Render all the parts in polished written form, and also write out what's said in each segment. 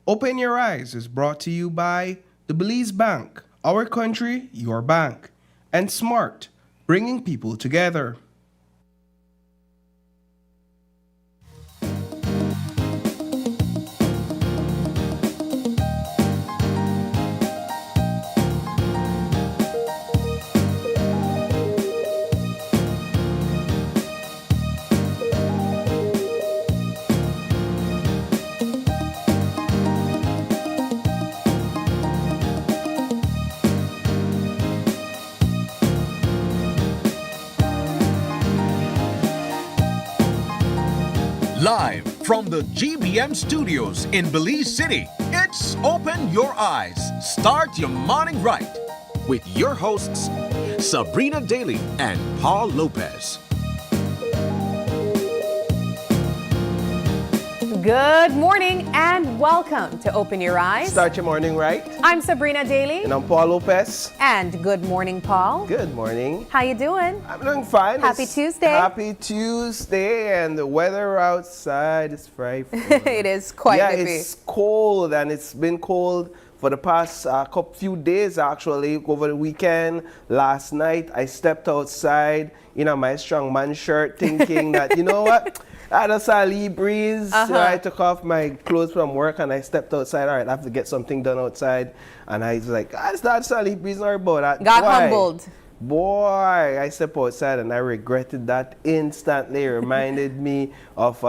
Open Your Eyes is brought to you by the Belize Bank, our country, your bank, and Smart, bringing people together. Live from the GBM studios in Belize City, it's Open Your Eyes. Start your morning right with your hosts, Sabrina Daly and Paul Lopez. Good morning and welcome to Open Your Eyes. Start your morning right. I'm Sabrina Daly. And I'm Paul Lopez. And good morning, Paul. Good morning. How you doing? I'm doing fine. Happy Tuesday. Happy Tuesday, and the weather outside is frightful. It is quite nippy. It's cold, and it's been cold for the past few days, actually. Over the weekend, last night, I stepped outside in my strongman shirt thinking that, you know what? I just saw a lee breeze. So I took off my clothes from work and I stepped outside. All right, I have to get something done outside. And I was like, it's not a lee breeze or about that. Got humbled. Boy, I stepped outside and I regretted that instantly. It reminded me of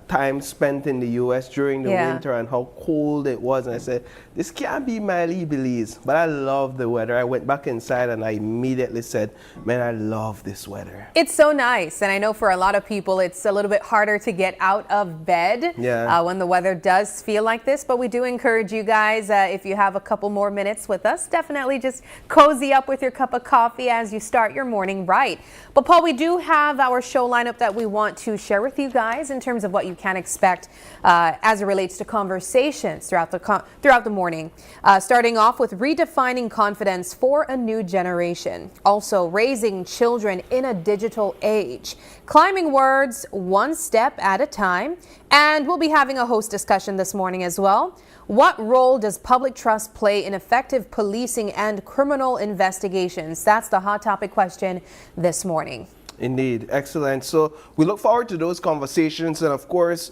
time spent in the U.S. during the winter and how cold it was. And I said, this can't be my Belize. But I love the weather. I went back inside and I immediately said, man, I love this weather. It's so nice. And I know for a lot of people, it's a little bit harder to get out of bed when the weather does feel like this. But we do encourage you guys, if you have a couple more minutes with us, definitely just cozy up with your cup of coffee as you start your morning right. But Paul, we do have our show lineup that we want to share with you guys in terms of what you can expect as it relates to conversations throughout the morning. Starting off with redefining confidence for a new generation. Also raising children in a digital age. Climbing words one step at a time. And we'll be having a host discussion this morning as well. What role does public trust play in effective policing and criminal investigations? That's the hot topic question this morning. Indeed. Excellent. So we look forward to those conversations. And of course,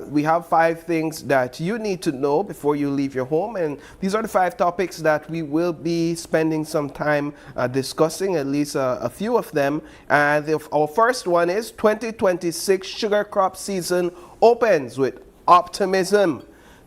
we have 5 things that you need to know before you leave your home. And these are the 5 topics that we will be spending some time discussing, at least a few of them. And our first one is 2026 sugar crop season opens with optimism.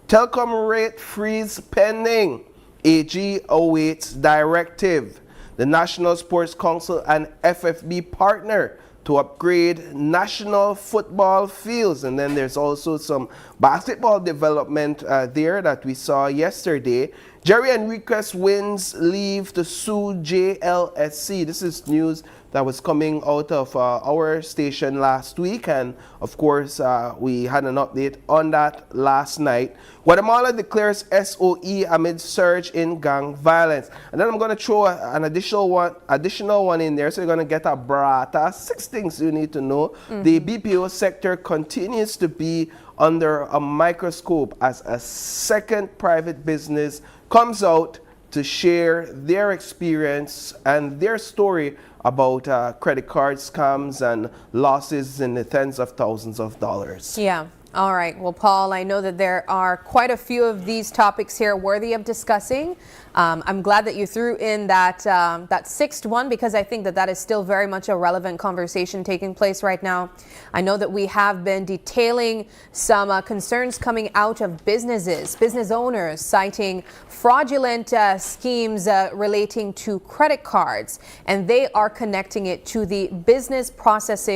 Telecom rate freeze pending. AG awaits directive. The National Sports Council and FFB partner to upgrade national football fields. And then there's also some basketball development there that we saw yesterday. Jerry Enriquez wins leave to sue JLSC. This is news that was coming out of our station last week. And of course, we had an update on that last night. Guatemala declares SOE amid surge in gang violence. And then I'm going to throw an additional one in there. So you're going to get a brata. 6 things you need to know. The BPO sector continues to be under a microscope as a second private business comes out to share their experience and their story about credit card scams and losses in the tens of thousands of dollars. Yeah. All right. Well, Paul, I know that there are quite a few of these topics here worthy of discussing. I'm glad that you threw in that 6th one, because I think that is still very much a relevant conversation taking place right now. I know that we have been detailing some concerns coming out of business owners citing fraudulent schemes relating to credit cards, and they are connecting it to the business process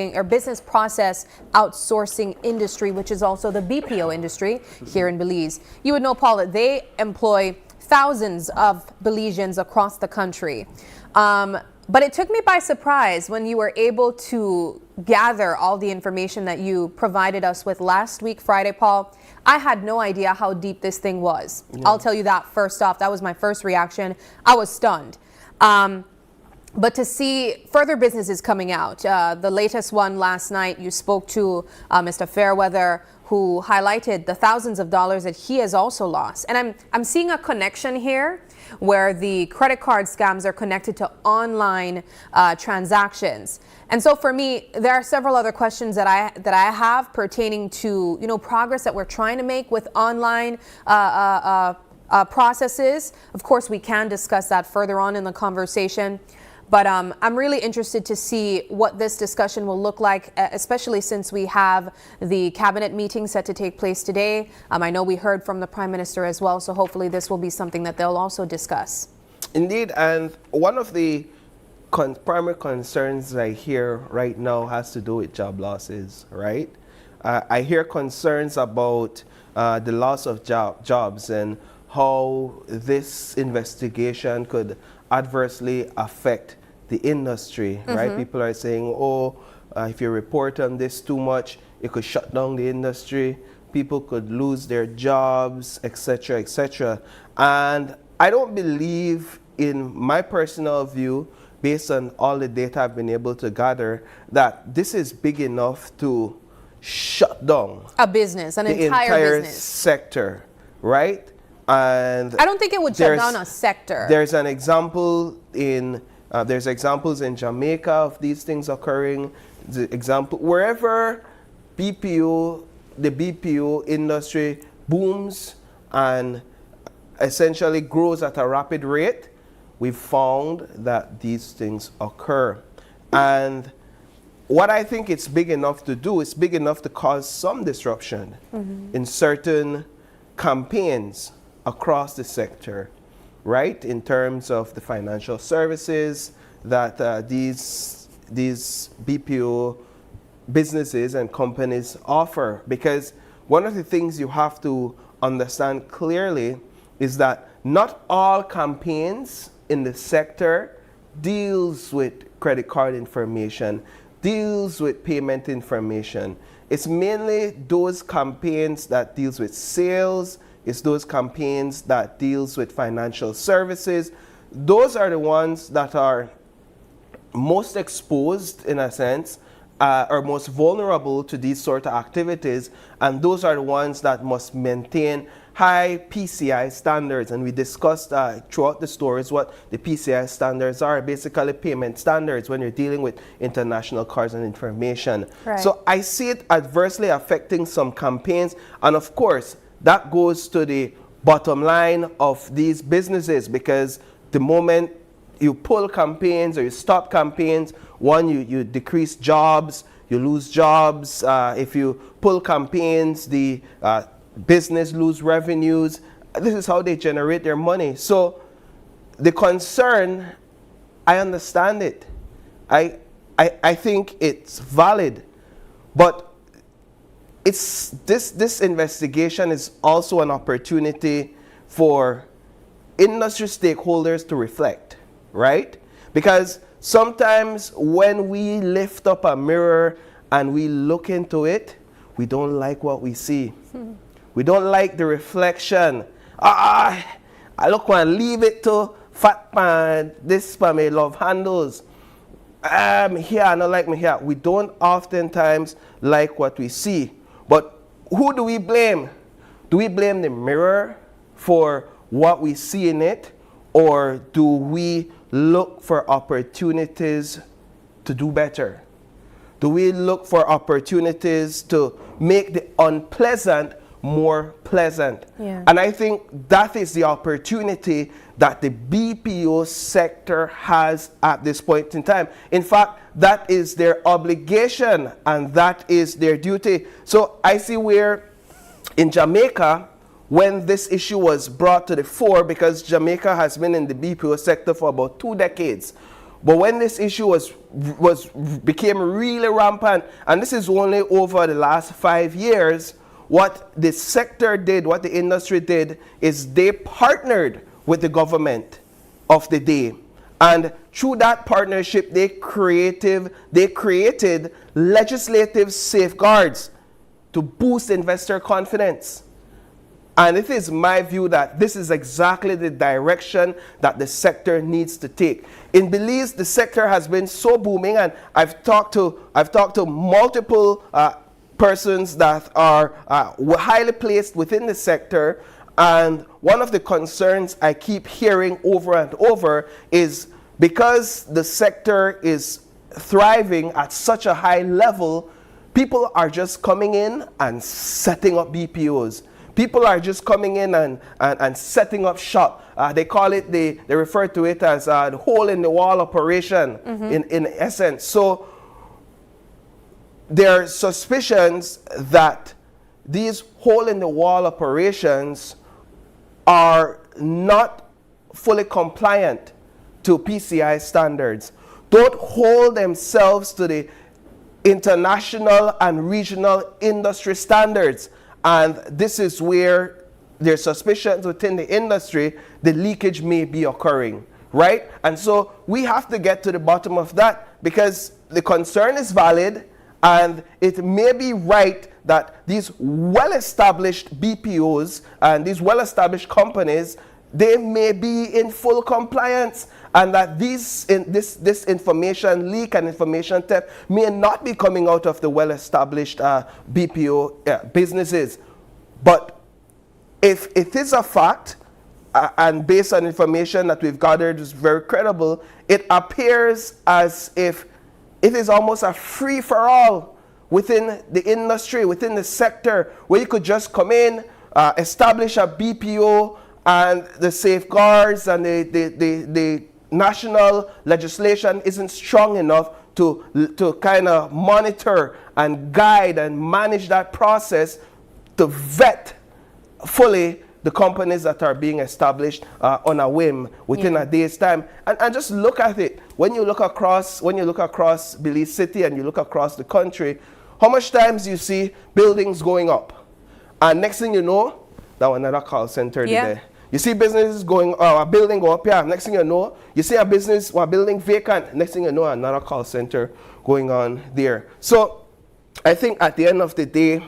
outsourcing industry, which is also the BPO industry here in Belize. You would know, Paul, that they employ thousands of Belizeans across the country. But it took me by surprise when you were able to gather all the information that you provided us with last week, Friday, Paul. I had no idea how deep this thing was. Yeah. I'll tell you that first off. That was my first reaction. I was stunned. But to see further businesses coming out, the latest one last night, you spoke to Mr. Fairweather, who highlighted the thousands of dollars that he has also lost. And I'm seeing a connection here where the credit card scams are connected to online transactions. And so for me, there are several other questions that I have pertaining to, you know, progress that we're trying to make with online processes. Of course, we can discuss that further on in the conversation. But I'm really interested to see what this discussion will look like, especially since we have the cabinet meeting set to take place today. I know we heard from the Prime Minister as well, so hopefully this will be something that they'll also discuss. Indeed, and one of the primary concerns I hear right now has to do with job losses, right? I hear concerns about the loss of jobs and how this investigation could adversely affect the industry, right? People are saying, oh, if you report on this too much, it could shut down the industry. People could lose their jobs, etc., etc. And I don't believe, in my personal view, based on all the data I've been able to gather, that this is big enough to shut down a business, an entire business sector, right? And I don't think it would shut down a sector. There's an example in there's examples in Jamaica of these things occurring. The example wherever the BPO industry booms and essentially grows at a rapid rate, we've found that these things occur. And what I think it's big enough to do is big enough to cause some disruption in certain campaigns across the sector, right? In terms of the financial services that these BPO businesses and companies offer. Because one of the things you have to understand clearly is that not all campaigns in the sector deals with credit card information, deals with payment information. It's mainly those campaigns that deals with sales. It's those campaigns that deals with financial services. Those are the ones that are most exposed, in a sense, or most vulnerable to these sort of activities. And those are the ones that must maintain high PCI standards. And we discussed throughout the stories what the PCI standards are, basically payment standards when you're dealing with international cards and information. Right. So I see it adversely affecting some campaigns. And of course, that goes to the bottom line of these businesses, because the moment you pull campaigns or you stop campaigns, one, you decrease jobs, you lose jobs. If you pull campaigns, the business lose revenues. This is how they generate their money. So the concern, I understand it. I think it's valid, but it's this investigation is also an opportunity for industry stakeholders to reflect, right? Because sometimes when we lift up a mirror and we look into it, we don't like what we see. We don't like the reflection. I look and leave it to fat pan, this pan may love handles. Here, I don't like me here. We don't oftentimes like what we see. But who do we blame? Do we blame the mirror for what we see in it? Or do we look for opportunities to do better? Do we look for opportunities to make the unpleasant more pleasant? Yeah. And I think that is the opportunity that the BPO sector has at this point in time. In fact, that is their obligation and that is their duty. So I see where in Jamaica, when this issue was brought to the fore, because Jamaica has been in the BPO sector for about 2 decades, but when this issue became really rampant, and this is only over the last 5 years, what the sector did, what the industry did, is they partnered with the government of the day. And through that partnership, they created legislative safeguards to boost investor confidence. And it is my view that this is exactly the direction that the sector needs to take. In Belize, the sector has been so booming, and I've talked to multiple persons that are highly placed within the sector, and one of the concerns I keep hearing over and over is because the sector is thriving at such a high level, people are just coming in and setting up BPOs. People are just coming in and setting up shop. They call it, they refer to it as the hole in the wall operation in essence. So there are suspicions that these hole in the wall operations are not fully compliant to PCI standards, don't hold themselves to the international and regional industry standards. And this is where there's suspicions within the industry the leakage may be occurring, right? And so we have to get to the bottom of that, because the concern is valid, and it may be right that these well-established BPOs and these well-established companies, they may be in full compliance, and that this information leak and information theft may not be coming out of the well-established BPO businesses. But if it is a fact, and based on information that we've gathered is very credible, it appears as if it is almost a free-for-all within the industry, within the sector, where you could just come in, establish a BPO, and the safeguards and the national legislation isn't strong enough to kind of monitor and guide and manage that process to vet fully the companies that are being established on a whim within a day's time. And just look at it. When you look across Belize City and you look across the country, how much times you see buildings going up, and next thing you know, that was another call center there. You see businesses going, a building go up here. Next thing you know, you see a business or a building vacant. Next thing you know, another call center going on there. So I think at the end of the day,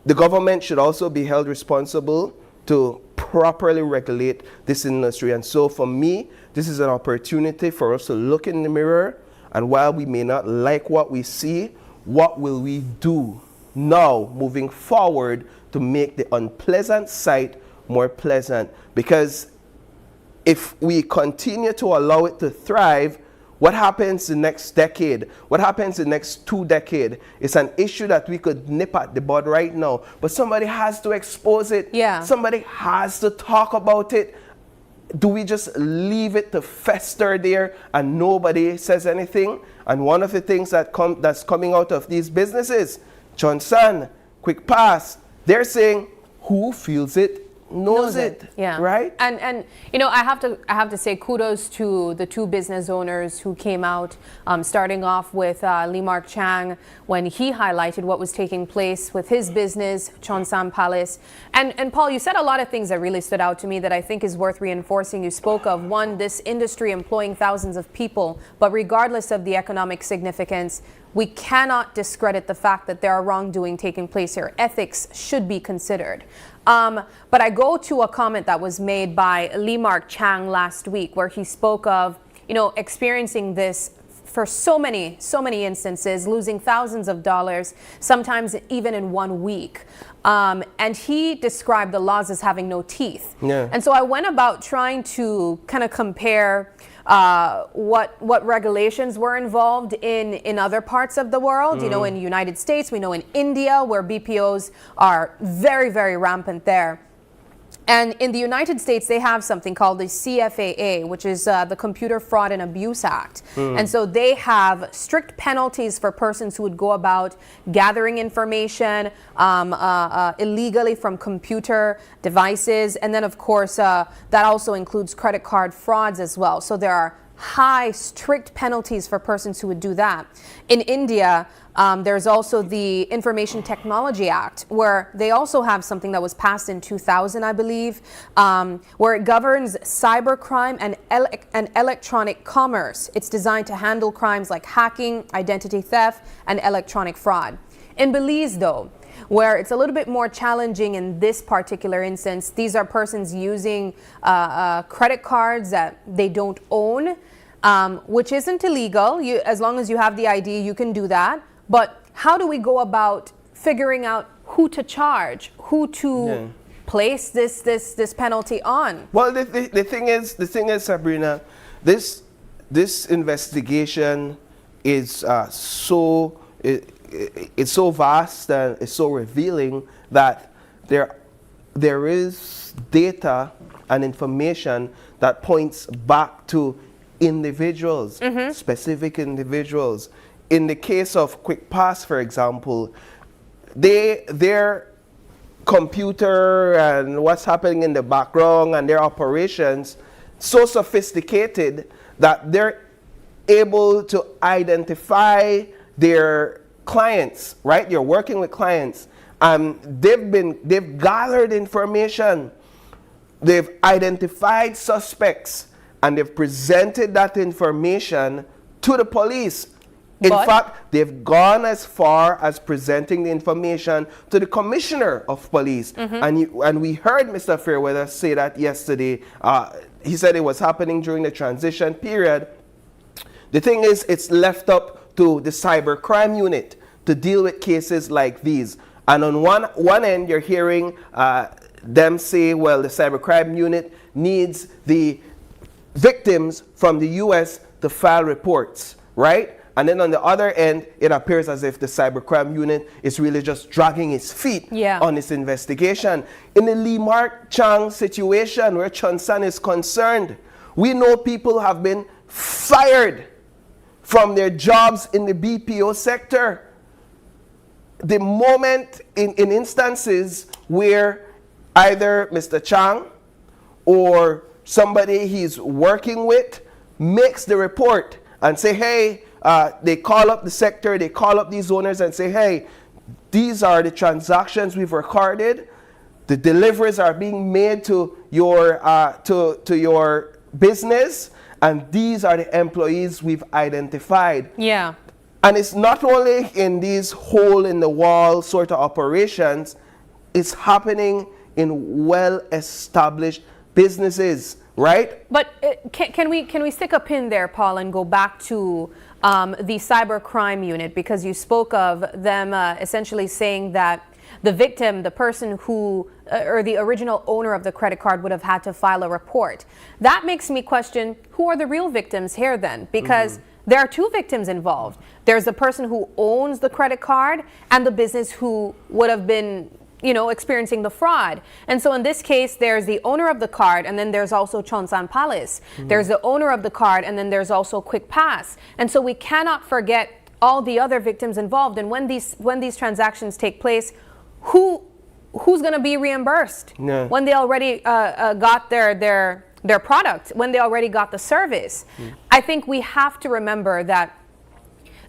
the government should also be held responsible to properly regulate this industry. And so for me, this is an opportunity for us to look in the mirror, and while we may not like what we see, what will we do now moving forward to make the unpleasant sight more pleasant? Because if we continue to allow it to thrive, what happens the next decade? What happens the next 2 decades? It's an issue that we could nip at the bud right now, but somebody has to expose it. Somebody has to talk about it. Do we just leave it to fester there and nobody says anything? And one of the things that's coming out of these businesses, Johnson, Quick Pass, they're saying, who feels it knows it. Right? And you know, I have to say kudos to the 2 business owners who came out, starting off with Lee Mark Chang, when he highlighted what was taking place with his business, Chonsam Palace. And Paul, you said a lot of things that really stood out to me that I think is worth reinforcing. You spoke of, one, this industry employing thousands of people, but regardless of the economic significance, we cannot discredit the fact that there are wrongdoing taking place here. Ethics should be considered. But I go to a comment that was made by Lee Mark Chang last week, where he spoke of, you know, experiencing this for so many instances, losing thousands of dollars, sometimes even in 1 week. And he described the laws as having no teeth. And so I went about trying to kind of compare what regulations were involved in other parts of the world. You know, in the United States, we know in India, where BPOs are very, very rampant there. And in the United States, they have something called the CFAA, which is the Computer Fraud and Abuse Act. And so they have strict penalties for persons who would go about gathering information illegally from computer devices. And then, of course, that also includes credit card frauds as well. So there are high, strict penalties for persons who would do that. In India, there's also the Information Technology Act, where they also have something that was passed in 2000, I believe, where it governs cybercrime and electronic commerce. It's designed to handle crimes like hacking, identity theft, and electronic fraud. In Belize, though, where it's a little bit more challenging in this particular instance, these are persons using credit cards that they don't own, which isn't illegal. As long as you have the ID, you can do that. But how do we go about figuring out who to charge, who to place this penalty on. Well, the thing is, Sabrina, this investigation is it's so vast and it's so revealing that there is data and information that points back to individuals, specific individuals. In the case of Quick Pass, for example, their computer and what's happening in the background and their operations so sophisticated that they're able to identify their clients, right? You're working with clients. They've gathered information, they've identified suspects, and they've presented that information to the police. In fact, they've gone as far as presenting the information to the commissioner of police. And we heard Mr. Fairweather say that yesterday. He said it was happening during the transition period. The thing is, it's left up to the cybercrime unit to deal with cases like these. And on one end, you're hearing them say, well, the cybercrime unit needs the victims from the U.S. to file reports, right? And then on the other end, it appears as if the cybercrime unit is really just dragging its feet on this investigation. In the Lee Mark Chang situation where Chun San is concerned, we know people have been fired from their jobs in the BPO sector. The moment in instances where either Mr. Chang or somebody he's working with makes the report and say, hey, they call up the sector, they call up these owners and say, hey, these are the transactions we've recorded. The deliveries are being made to your business, and these are the employees we've identified. Yeah. And it's not only in these hole-in-the-wall sort of operations, it's happening in well-established businesses, right? But can we stick a pin there, Paul, and go back to the cybercrime unit, because you spoke of them essentially saying that the victim, the person who, or the original owner of the credit card would have had to file a report. That makes me question, who are the real victims here then? Because there are two victims involved. There's the person who owns the credit card and the business who would have been, you know, experiencing the fraud. And so in this case, there's the owner of the card, and then there's also Chonsan Palace. There's the owner of the card, and then there's also Quick Pass. And so we cannot forget all the other victims involved. And when these transactions take place, who's going to be reimbursed when they already got their product, when they already got the service? I think we have to remember that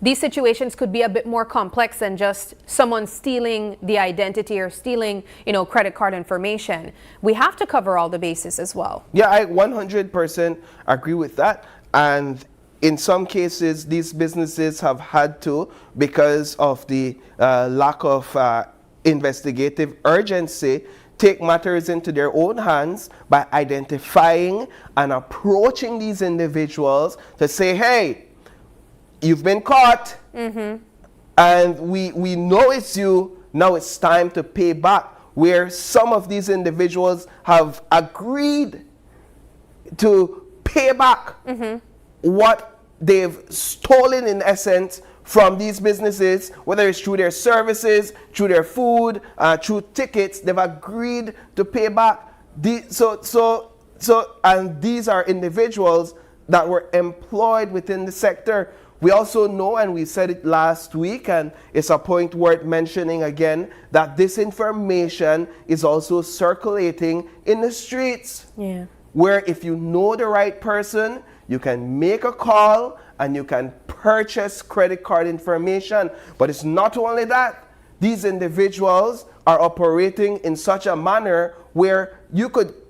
these situations could be a bit more complex than just someone stealing the identity or stealing, you know, credit card information. We have to cover all the bases as well. Yeah, I 100% agree with that. And in some cases, these businesses have had to, because of the lack of investigative urgency, take matters into their own hands by identifying and approaching these individuals to say, hey, you've been caught, and we know it's you, now it's time to pay back. Where some of these individuals have agreed to pay back what they've stolen, in essence, from these businesses, whether it's through their services, through their food, through tickets. They've agreed to pay back. And these are individuals that were employed within the sector. We also know, and we said it last week, and it's a point worth mentioning again, that this information is also circulating in the streets. Yeah. Where if you know the right person, you can make a call and you can purchase credit card information. But it's not only that. These individuals are operating in such a manner where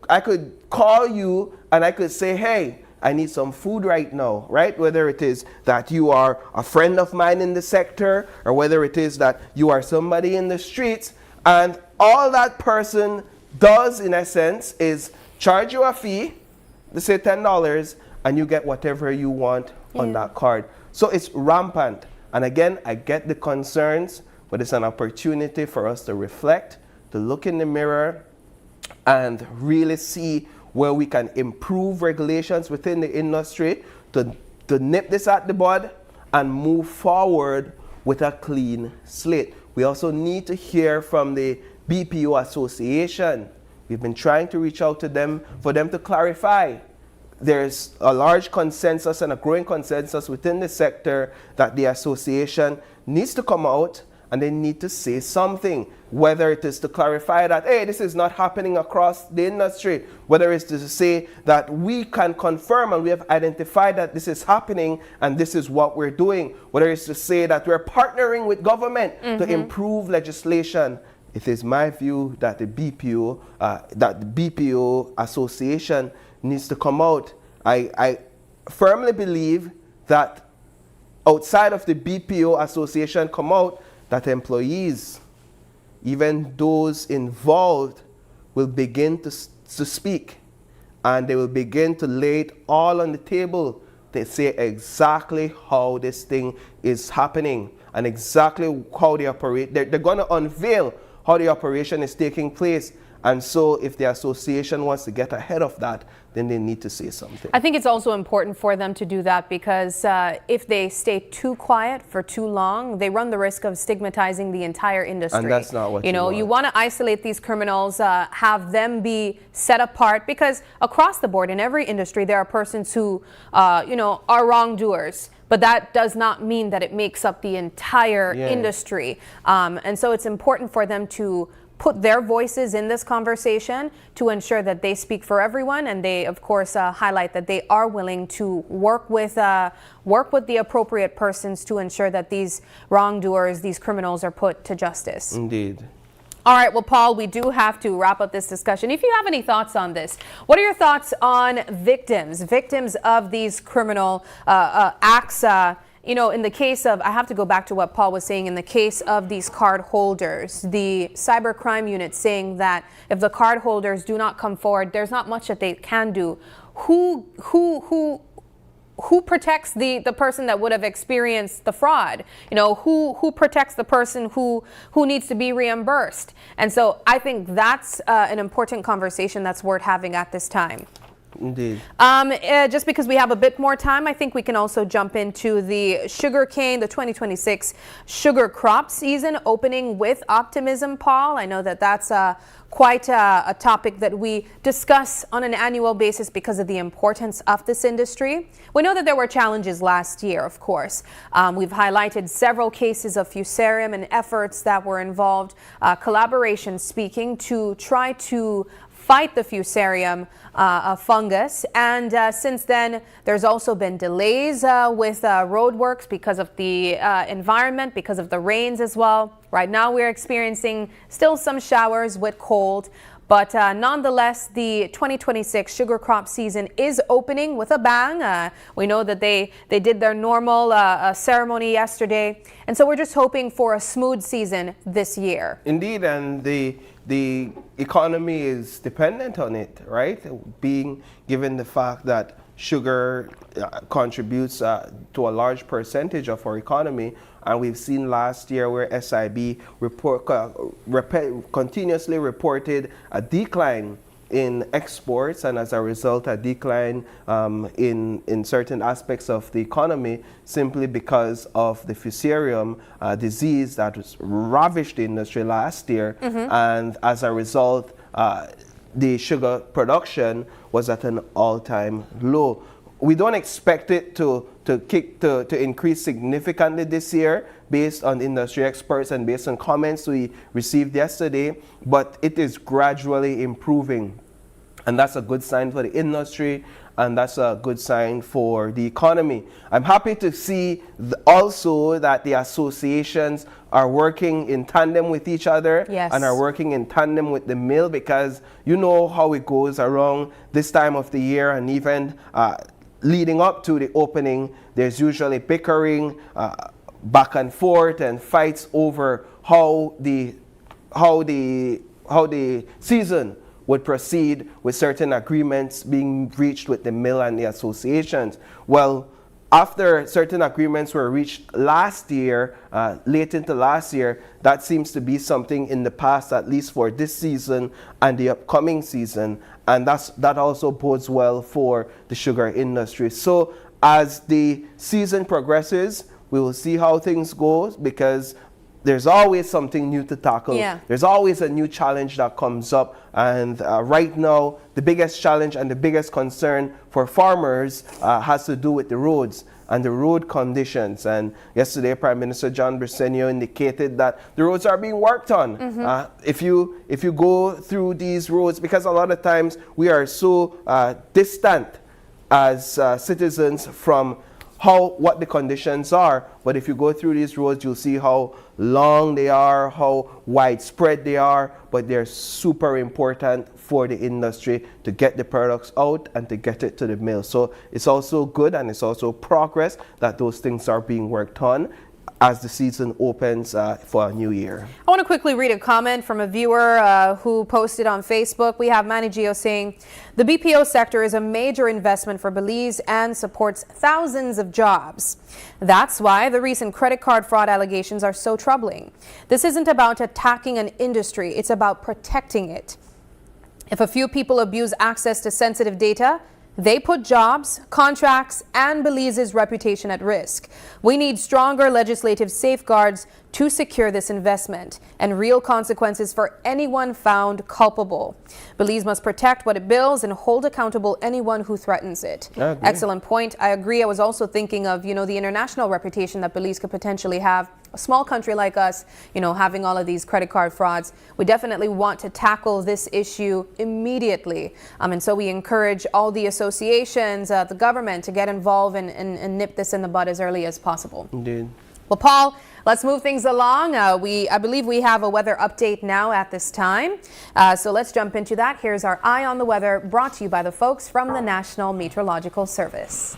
I could call you and I could say, hey, I need some food right now, right? Whether it is that you are a friend of mine in the sector, or whether it is that you are somebody in the streets, and all that person does, in essence, is charge you a fee, let's say $10, and you get whatever you want on that card. So it's rampant. And again, I get the concerns but it's an opportunity for us to reflect, to look in the mirror, and really see where we can improve regulations within the industry to nip this at the bud and move forward with a clean slate. We also need to hear from the BPO Association. We've been trying to reach out to them for them to clarify. There's a large consensus and a growing consensus within the sector that the association needs to come out and they need to say something, whether it is to clarify that, hey, this is not happening across the industry, whether it's to say that we can confirm and we have identified that this is happening and this is what we're doing, whether it's to say that we're partnering with government to improve legislation. It is my view that the BPO Association needs to come out. I firmly believe that outside of the BPO Association come out, that employees, even those involved, will begin to speak, and they will begin to lay it all on the table to say exactly how this thing is happening and exactly how they operate. They're going to unveil how the operation is taking place. And so if the association wants to get ahead of that, then they need to say something. I think it's also important for them to do that because if they stay too quiet for too long, they run the risk of stigmatizing the entire industry. And that's not what you want. You want to isolate these criminals, have them be set apart, because across the board in every industry there are persons who, are wrongdoers. But that does not mean that it makes up the entire industry. And so it's important for them to put their voices in this conversation to ensure that they speak for everyone, and they of course highlight that they are willing to work with the appropriate persons to ensure that these wrongdoers, these criminals, are put to justice. Indeed. All right, well, Paul, we do have to wrap up this discussion. If you have any thoughts on this, what are your thoughts on victims of these criminal acts? In the case of, I have to go back to what Paul was saying, in the case of these card holders, the cybercrime unit saying that if the card holders do not come forward, there's not much that they can do. Who protects the person that would have experienced the fraud? Who protects the person who needs to be reimbursed? And so I think that's an important conversation that's worth having at this time. Indeed. Just because we have a bit more time, I think we can also jump into the sugarcane, the 2026 sugar crop season opening with optimism, Paul. I know that that's quite a topic that we discuss on an annual basis because of the importance of this industry. We know that there were challenges last year, of course. We've highlighted several cases of fusarium and efforts that were involved, collaboration speaking to try to fight the fusarium fungus. And since then, there's also been delays with road works because of the environment, because of the rains as well. Right now, we're experiencing still some showers with cold. But nonetheless, the 2026 sugar crop season is opening with a bang. We know that they did their normal ceremony yesterday. And so we're just hoping for a smooth season this year. Indeed, and the economy is dependent on it, right? Being given the fact that sugar contributes to a large percentage of our economy. And we've seen last year where SIB continuously reported a decline in exports, and as a result a decline in certain aspects of the economy, simply because of the fusarium disease that was ravaged the industry last year. And as a result, the sugar production was at an all-time low. We don't expect it to increase significantly this year based on industry experts and based on comments we received yesterday, but it is gradually improving. And that's a good sign for the industry, and that's a good sign for the economy. I'm happy to see also that the associations are working in tandem with each other and are working in tandem with the mill, because you know how it goes around this time of the year, and even leading up to the opening, there's usually bickering back and forth and fights over how the season would proceed, with certain agreements being reached with the mill and the associations. Well, after certain agreements were reached last year, late into last year, that seems to be something in the past, at least for this season and the upcoming season. And that also bodes well for the sugar industry. So as the season progresses, we will see how things go, because there's always something new to tackle. Yeah. There's always a new challenge that comes up. And right now, the biggest challenge and the biggest concern for farmers has to do with the roads and the road conditions. And yesterday, Prime Minister John Briceño indicated that the roads are being worked on. If you go through these roads, because a lot of times we are so distant as citizens from what the conditions are, but if you go through these roads, you'll see how long they are, how widespread they are, but they're super important for the industry to get the products out and to get it to the mill. So it's also good, and it's also progress that those things are being worked on as the season opens for a new year. I want to quickly read a comment from a viewer who posted on Facebook. We have Manny Gio saying, the BPO sector is a major investment for Belize and supports thousands of jobs. That's why the recent credit card fraud allegations are so troubling. This isn't about attacking an industry, it's about protecting it. If a few people abuse access to sensitive data, they put jobs, contracts, and Belize's reputation at risk. We need stronger legislative safeguards to secure this investment and real consequences for anyone found culpable. Belize must protect what it builds and hold accountable anyone who threatens it. Excellent point. I agree. I was also thinking of, the international reputation that Belize could potentially have. A small country like us, having all of these credit card frauds, we definitely want to tackle this issue immediately. And so we encourage all the associations, the government to get involved and nip this in the bud as early as possible. Indeed. Well, Paul, let's move things along. I believe we have a weather update now at this time. So let's jump into that. Here's our Eye on the Weather, brought to you by the folks from the National Meteorological Service.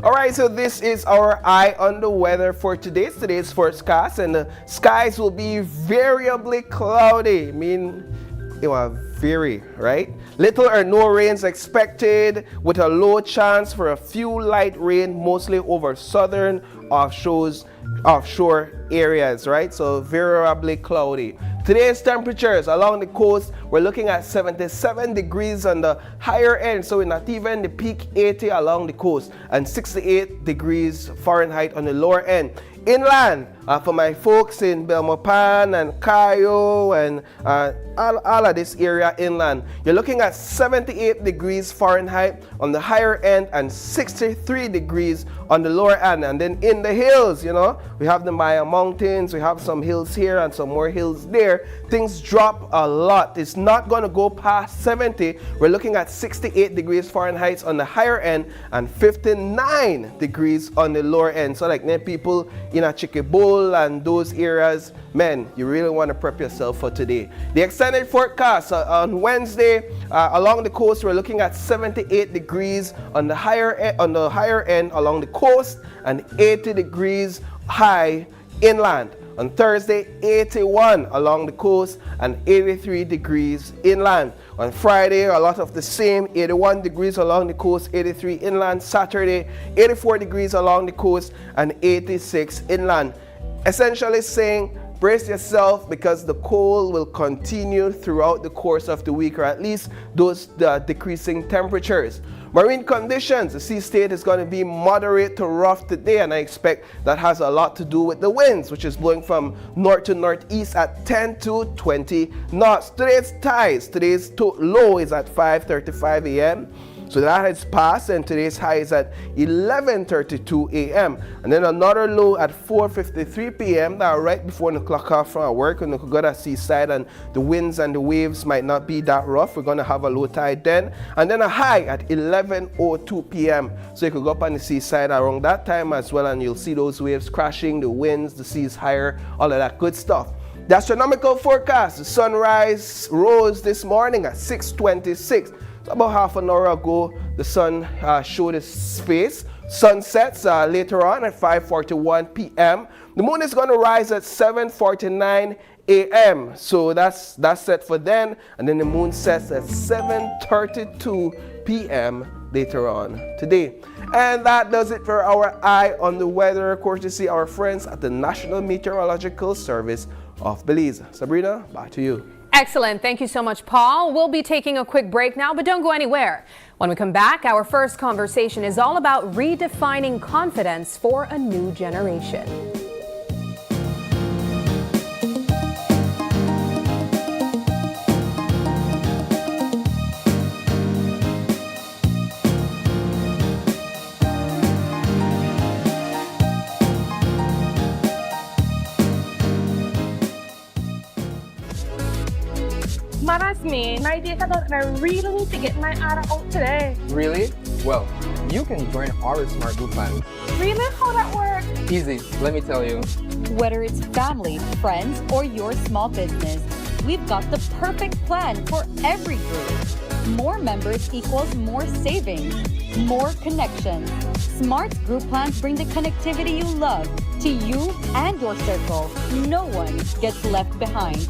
All right, so this is our Eye on the Weather for today's forecast, and the skies will be variably cloudy. I mean, it will vary, right? Little or no rains expected, with a low chance for a few light rain, mostly over southern offshore areas, right? So variably cloudy. Today's temperatures along the coast, we're looking at 77 degrees on the higher end, so we're not even the peak 80 along the coast, and 68 degrees Fahrenheit on the lower end. Inland, for my folks in Belmopan and Cayo and all of this area inland, you're looking at 78 degrees Fahrenheit on the higher end and 63 degrees on the lower end. And then in the hills, we have the Maya Mountains, we have some hills here and some more hills there. Things drop a lot. It's not going to go past 70. We're looking at 68 degrees Fahrenheit on the higher end and 59 degrees on the lower end. So like people in a Chiquibol and those areas, man, you really want to prep yourself for today. The extended forecast on Wednesday along the coast, we're looking at 78 degrees on the higher end along the coast and 80 degrees high inland. On Thursday, 81 along the coast and 83 degrees inland. On Friday, a lot of the same, 81 degrees along the coast, 83 inland. Saturday, 84 degrees along the coast and 86 inland. Essentially saying, brace yourself, because the cold will continue throughout the course of the week, or at least those decreasing temperatures. Marine conditions, the sea state is going to be moderate to rough today, and I expect that has a lot to do with the winds, which is blowing from north to northeast at 10 to 20 knots. Today's low is at 5:35 a.m. So that has passed, and today's high is at 11:32 a.m. And then another low at 4:53 p.m. Now right before the clock off from our work, and we could go to seaside, and the winds and the waves might not be that rough. We're going to have a low tide then. And then a high at 11:02 p.m. So you could go up on the seaside around that time as well, and you'll see those waves crashing, the winds, the seas higher, all of that good stuff. The astronomical forecast, the sunrise rose this morning at 6:26. So about half an hour ago, the sun showed its face. Sun sets later on at 5:41 p.m. The moon is going to rise at 7:49 a.m. So that's set for then, and then the moon sets at 7:32 p.m. later on today. And that does it for our Eye on the Weather, courtesy our friends at the National Meteorological Service of Belize. Sabrina, back to you. Excellent. Thank you so much, Paul. We'll be taking a quick break now, but don't go anywhere. When we come back, our first conversation is all about redefining confidence for a new generation. That's me. My data done, and I really need to get my order out today. Really? Well, you can join our Smart Group plan. Really? How that works? Easy, let me tell you. Whether it's family, friends, or your small business, we've got the perfect plan for every group. More members equals more savings, more connections. Smart Group plans bring the connectivity you love to you and your circle. No one gets left behind.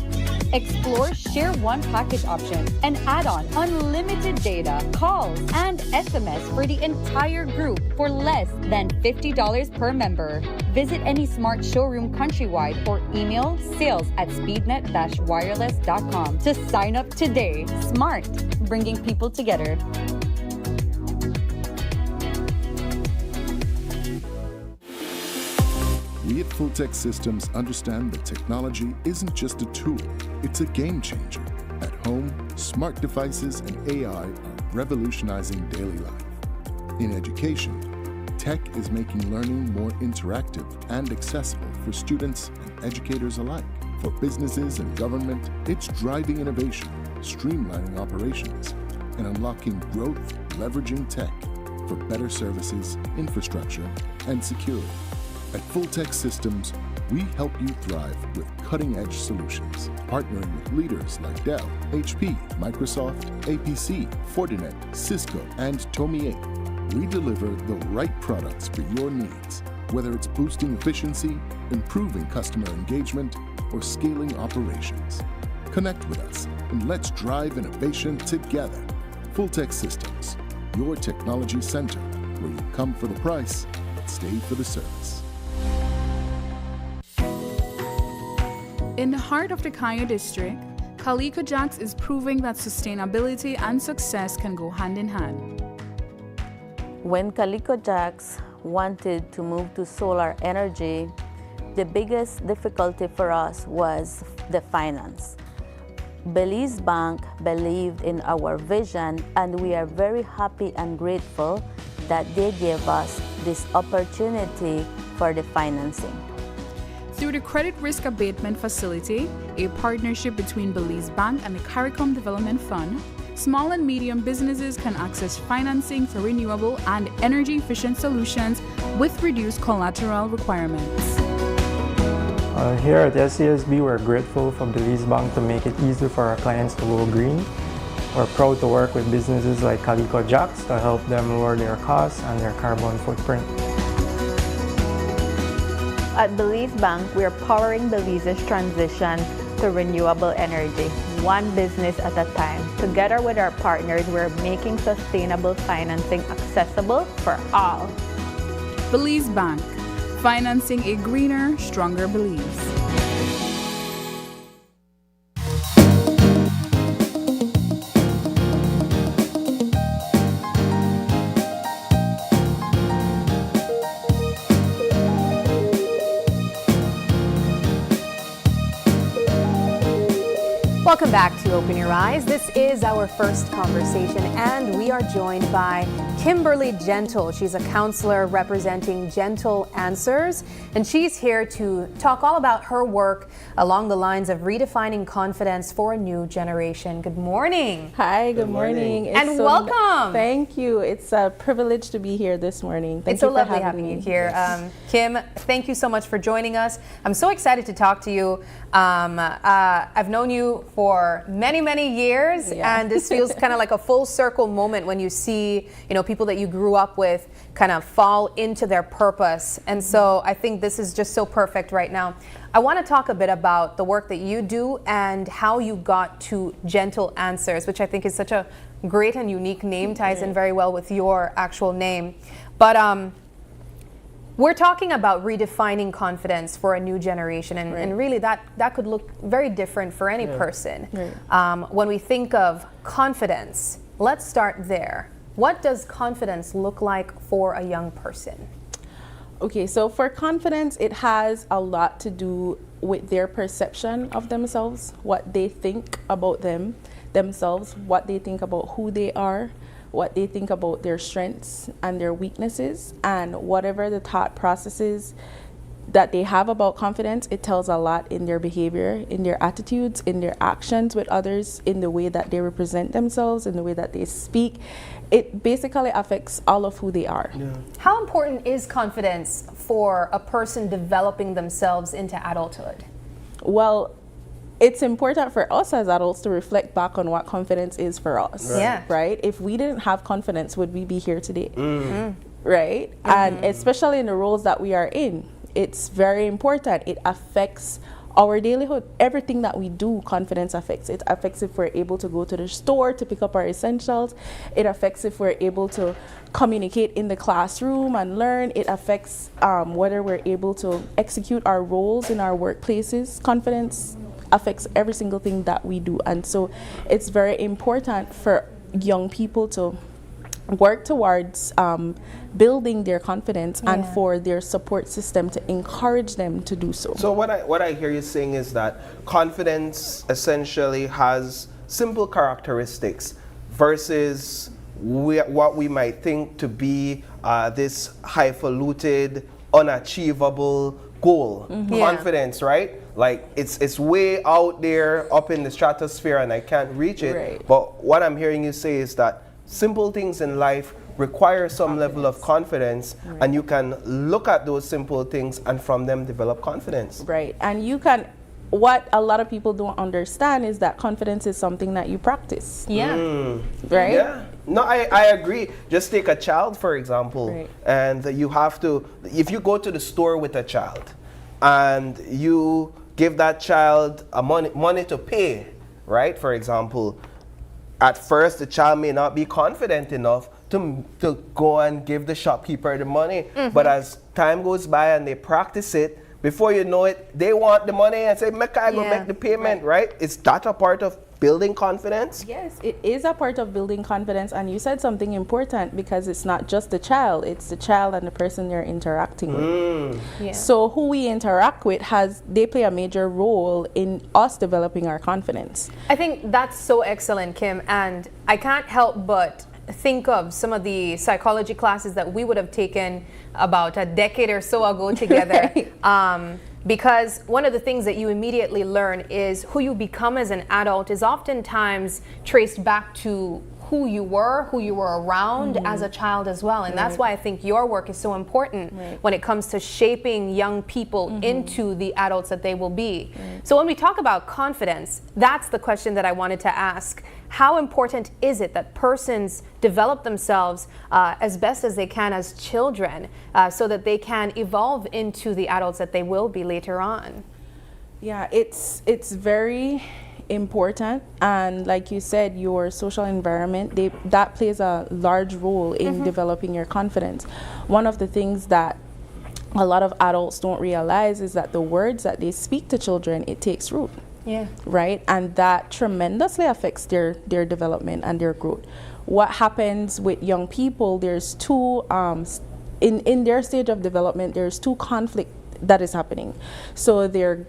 Explore Share One package option and add on unlimited data, calls, and SMS for the entire group for less than $50 per member. Visit any Smart showroom countrywide or email sales@speednet-wireless.com to sign up today. Smart, bringing people together. We at Full Tech Systems understand that technology isn't just a tool, it's a game changer. At home, smart devices and AI are revolutionizing daily life. In education, tech is making learning more interactive and accessible for students and educators alike. For businesses and government, it's driving innovation, streamlining operations, and unlocking growth, leveraging tech for better services, infrastructure, and security. At Full Tech Systems, we help you thrive with cutting-edge solutions, partnering with leaders like Dell, HP, Microsoft, APC, Fortinet, Cisco, and Tomy. We deliver the right products for your needs, whether it's boosting efficiency, improving customer engagement, or scaling operations. Connect with us and let's drive innovation together. Full Tech Systems, your technology center, where you come for the price, but stay for the service. In the heart of the Kayo district, Calico Jacks is proving that sustainability and success can go hand in hand. When Calico Jacks wanted to move to solar energy, the biggest difficulty for us was the finance. Belize Bank believed in our vision, and we are very happy and grateful that they gave us this opportunity for the financing. Through the Credit Risk Abatement Facility, a partnership between Belize Bank and the CARICOM Development Fund, small and medium businesses can access financing for renewable and energy-efficient solutions with reduced collateral requirements. Here at SCSB, we're grateful for Belize Bank to make it easy for our clients to go green. We're proud to work with businesses like Calico Jacks to help them lower their costs and their carbon footprint. At Belize Bank, we are powering Belize's transition to renewable energy, one business at a time. Together with our partners, we're making sustainable financing accessible for all. Belize Bank, financing a greener, stronger Belize. Welcome back to Open Your Eyes. This is our first conversation, and we are joined by Kimberly Gentle. She's a counselor representing Gentle Answers, and she's here to talk all about her work along the lines of redefining confidence for a new generation. Good morning. Hi, good morning. And welcome. Thank you. It's a privilege to be here this morning. It's so lovely having you here. Kim, thank you so much for joining us. I'm so excited to talk to you. I've known you for for many, many years. And this feels kind of like a full circle moment when you see, people that you grew up with kind of fall into their purpose. And so I think this is just so perfect right now. I want to talk a bit about the work that you do and how you got to Gentle Answers, which I think is such a great and unique name, ties in very well with your actual name. But we're talking about redefining confidence for a new generation, and really that could look very different for any person. When we think of confidence, let's start there. What does confidence look like for a young person? Okay, so for confidence, it has a lot to do with their perception of themselves, what they think about themselves, what they think about who they are, what they think about their strengths and their weaknesses, and whatever the thought processes that they have about confidence, it tells a lot in their behavior, in their attitudes, in their actions with others, in the way that they represent themselves, in the way that they speak. It basically affects all of who they are. How important is confidence for a person developing themselves into adulthood? Well, it's important for us as adults to reflect back on what confidence is for us. Right? If we didn't have confidence, would we be here today? Right? And especially in the roles that we are in, it's very important. It affects our dailyhood. Everything that we do, confidence affects. It affects if we're able to go to the store to pick up our essentials. It affects if we're able to communicate in the classroom and learn. It affects whether we're able to execute our roles in our workplaces. Confidence affects every single thing that we do. And so it's very important for young people to work towards building their confidence and for their support system to encourage them to do so. So what I hear you saying is that confidence essentially has simple characteristics versus what we might think to be this highfalutin, unachievable goal. Confidence, right? Like it's way out there up in the stratosphere and I can't reach it. But what I'm hearing you say is that simple things in life require some level of confidence, and you can look at those simple things and from them develop confidence. Right. And you can, what a lot of people don't understand is that confidence is something that you practice. Right? Yeah. No, I agree. Just take a child, for example, and you have to, if you go to the store with a child and you give that child money to pay, right, for example, at first the child may not be confident enough to go and give the shopkeeper the money. But as time goes by and they practice it, before you know it, they want the money and say, make I go make the payment, right? Is that a part of building confidence? Yes, it is a part of building confidence. And you said something important, because it's not just the child, it's the child and the person they're interacting with. So who we interact with, they play a major role in us developing our confidence. I think that's so excellent, Kim, and I can't help but think of some of the psychology classes that we would have taken about a decade or so ago together. Because one of the things that you immediately learn is who you become as an adult is oftentimes traced back to who you were around as a child as well. And that's why I think your work is so important when it comes to shaping young people into the adults that they will be. So when we talk about confidence, that's the question that I wanted to ask. How important is it that persons develop themselves as best as they can as children so that they can evolve into the adults that they will be later on? Yeah, it's very important, and like you said, your social environment, that plays a large role in developing your confidence. One of the things that a lot of adults don't realize is that the words that they speak to children, it takes root. Right? And that tremendously affects their development and their growth. What happens with young people, there's two in their stage of development, there's two conflicts that is happening. So they're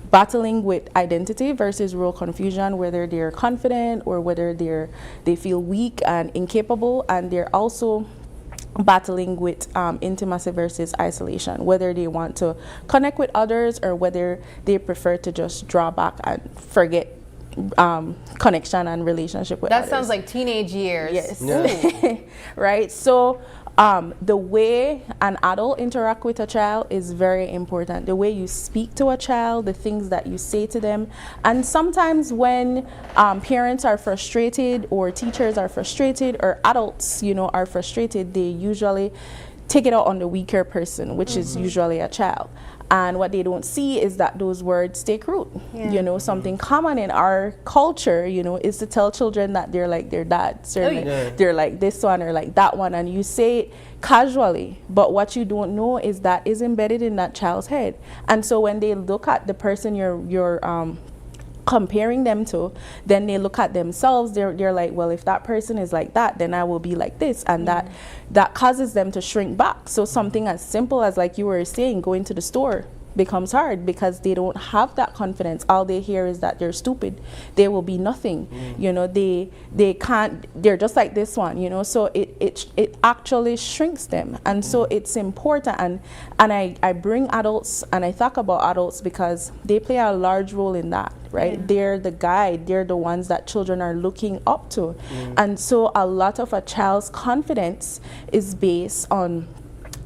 battling with identity versus real confusion, whether they're confident or whether they feel weak and incapable, and they're also battling with intimacy versus isolation, whether they want to connect with others or whether they prefer to just draw back and forget connection and relationship with others. That sounds like teenage years. Yes. Right. So The way an adult interact with a child is very important. The way you speak to a child, the things that you say to them. And sometimes when parents are frustrated or teachers are frustrated or adults, are frustrated, they usually take it out on the weaker person, which is usually a child. And what they don't see is that those words take root. Yeah. Something common in our culture, is to tell children that they're like their dads, or they're like this one or like that one, and you say it casually, but what you don't know is that is embedded in that child's head. And so when they look at the person you're comparing them to, then they look at themselves, they're like, well, if that person is like that, then I will be like this, and that causes them to shrink back. So something as simple as, like you were saying, going to the store becomes hard because they don't have that confidence. All they hear is that they're stupid, they will be nothing, they can't, they're just like this one, so it actually shrinks them. And so it's important, and I bring adults and I talk about adults because they play a large role in that, right? They're the guide, they're the ones that children are looking up to. And so a lot of a child's confidence is based on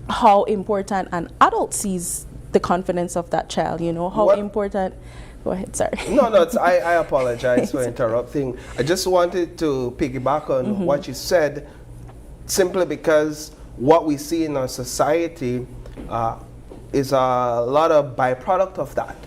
how important an adult sees the confidence of that child, how important. Go ahead, sorry. No, I apologize for interrupting. I just wanted to piggyback on what you said, simply because what we see in our society is a lot of byproduct of that,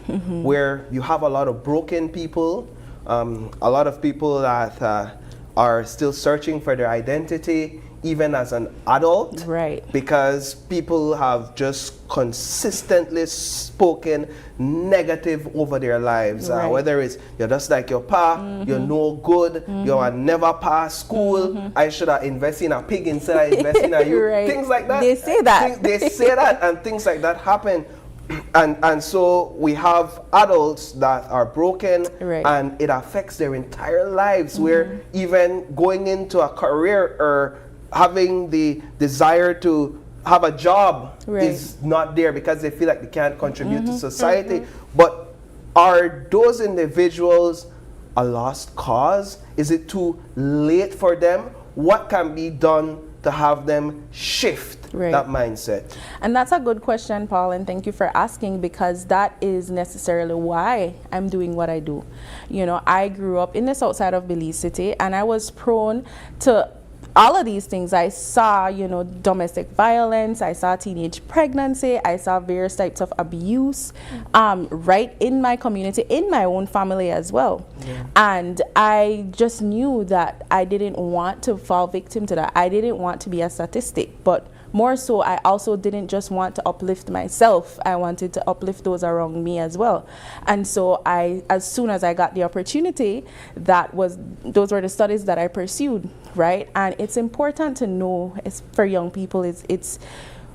where you have a lot of broken people, a lot of people that are still searching for their identity, even as an adult, right? Because people have just consistently spoken negative over their lives, whether it's you're just like your pa, you're no good, you are never pass school, I should have invested in a pig instead of investing in you, things like that. They say that. They say that, and things like that happen. And so we have adults that are broken, and it affects their entire lives, where even going into a career or having the desire to have a job is not there because they feel like they can't contribute to society. But are those individuals a lost cause? Is it too late for them? What can be done to have them shift that mindset? And that's a good question, Paul, and thank you for asking, because that is necessarily why I'm doing what I do. I grew up in the south side of Belize City, and I was prone to all of these things. I saw, domestic violence, I saw teenage pregnancy, I saw various types of abuse right in my community, in my own family as well. And I just knew that I didn't want to fall victim to that. I didn't want to be a statistic, but more so, I also didn't just want to uplift myself. I wanted to uplift those around me as well. And so as soon as I got the opportunity, those were the studies that I pursued, right? And it's important to know, for young people, it's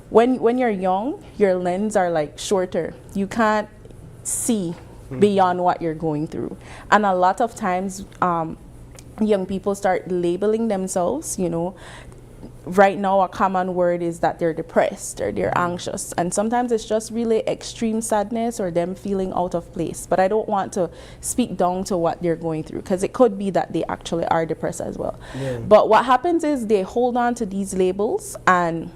when you're young, your lens are like shorter. You can't see beyond what you're going through. And a lot of times, young people start labeling themselves, right now a common word is that they're depressed or they're anxious, and sometimes it's just really extreme sadness or them feeling out of place. But I don't want to speak down to what they're going through, because it could be that they actually are depressed as well. But what happens is they hold on to these labels and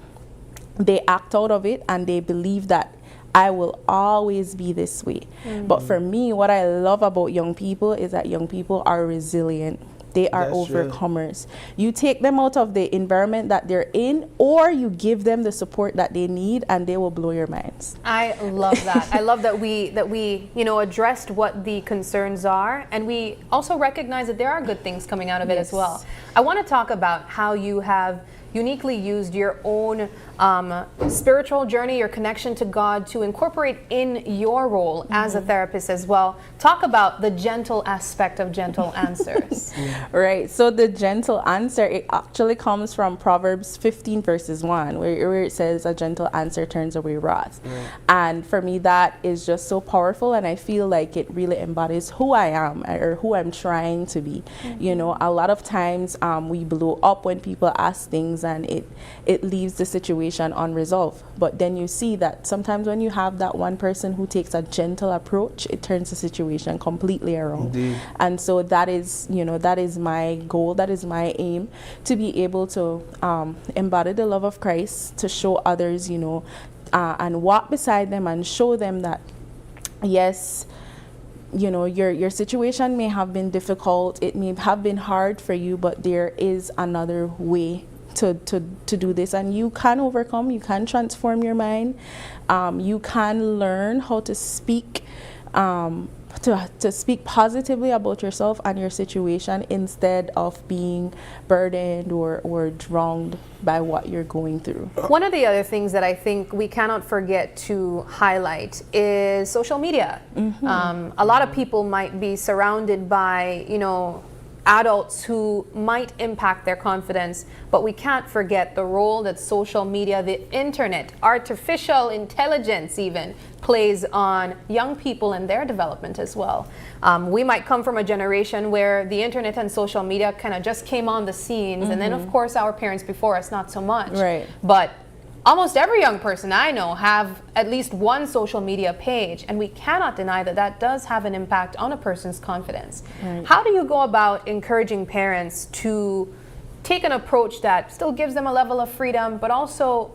they act out of it, and they believe that I will always be this way. But for me, what I love about young people is that young people are resilient. They are overcomers. You take them out of the environment that they're in, or you give them the support that they need, and they will blow your minds. I love that. I love that we addressed what the concerns are, and we also recognize that there are good things coming out of it as well. I want to talk about how you have uniquely used your own spiritual journey, your connection to God, to incorporate in your role as a therapist as well. Talk about the gentle aspect of gentle answers. Right, so the gentle answer, it actually comes from Proverbs 15 verses 1, where it says a gentle answer turns away wrath. And for me, that is just so powerful, and I feel like it really embodies who I am, or who I'm trying to be. A lot of times we blow up when people ask things goes and it leaves the situation unresolved. But then you see that sometimes when you have that one person who takes a gentle approach, it turns the situation completely around. Indeed. And so that is, that is my goal, that is my aim, to be able to embody the love of Christ, to show others, and walk beside them and show them that, yes, your situation may have been difficult, it may have been hard for you, but there is another way to do this, and you can overcome, you can transform your mind, you can learn how to speak to speak positively about yourself and your situation instead of being burdened or drowned by what you're going through. One of the other things that I think we cannot forget to highlight is social media. A lot of people might be surrounded by, adults who might impact their confidence, but we can't forget the role that social media, the internet, artificial intelligence even, plays on young people and their development as well. We might come from a generation where the internet and social media kind of just came on the scenes, and then of course our parents before us not so much. Right. But almost every young person I know have at least one social media page, and we cannot deny that that does have an impact on a person's confidence. Right. How do you go about encouraging parents to take an approach that still gives them a level of freedom, but also,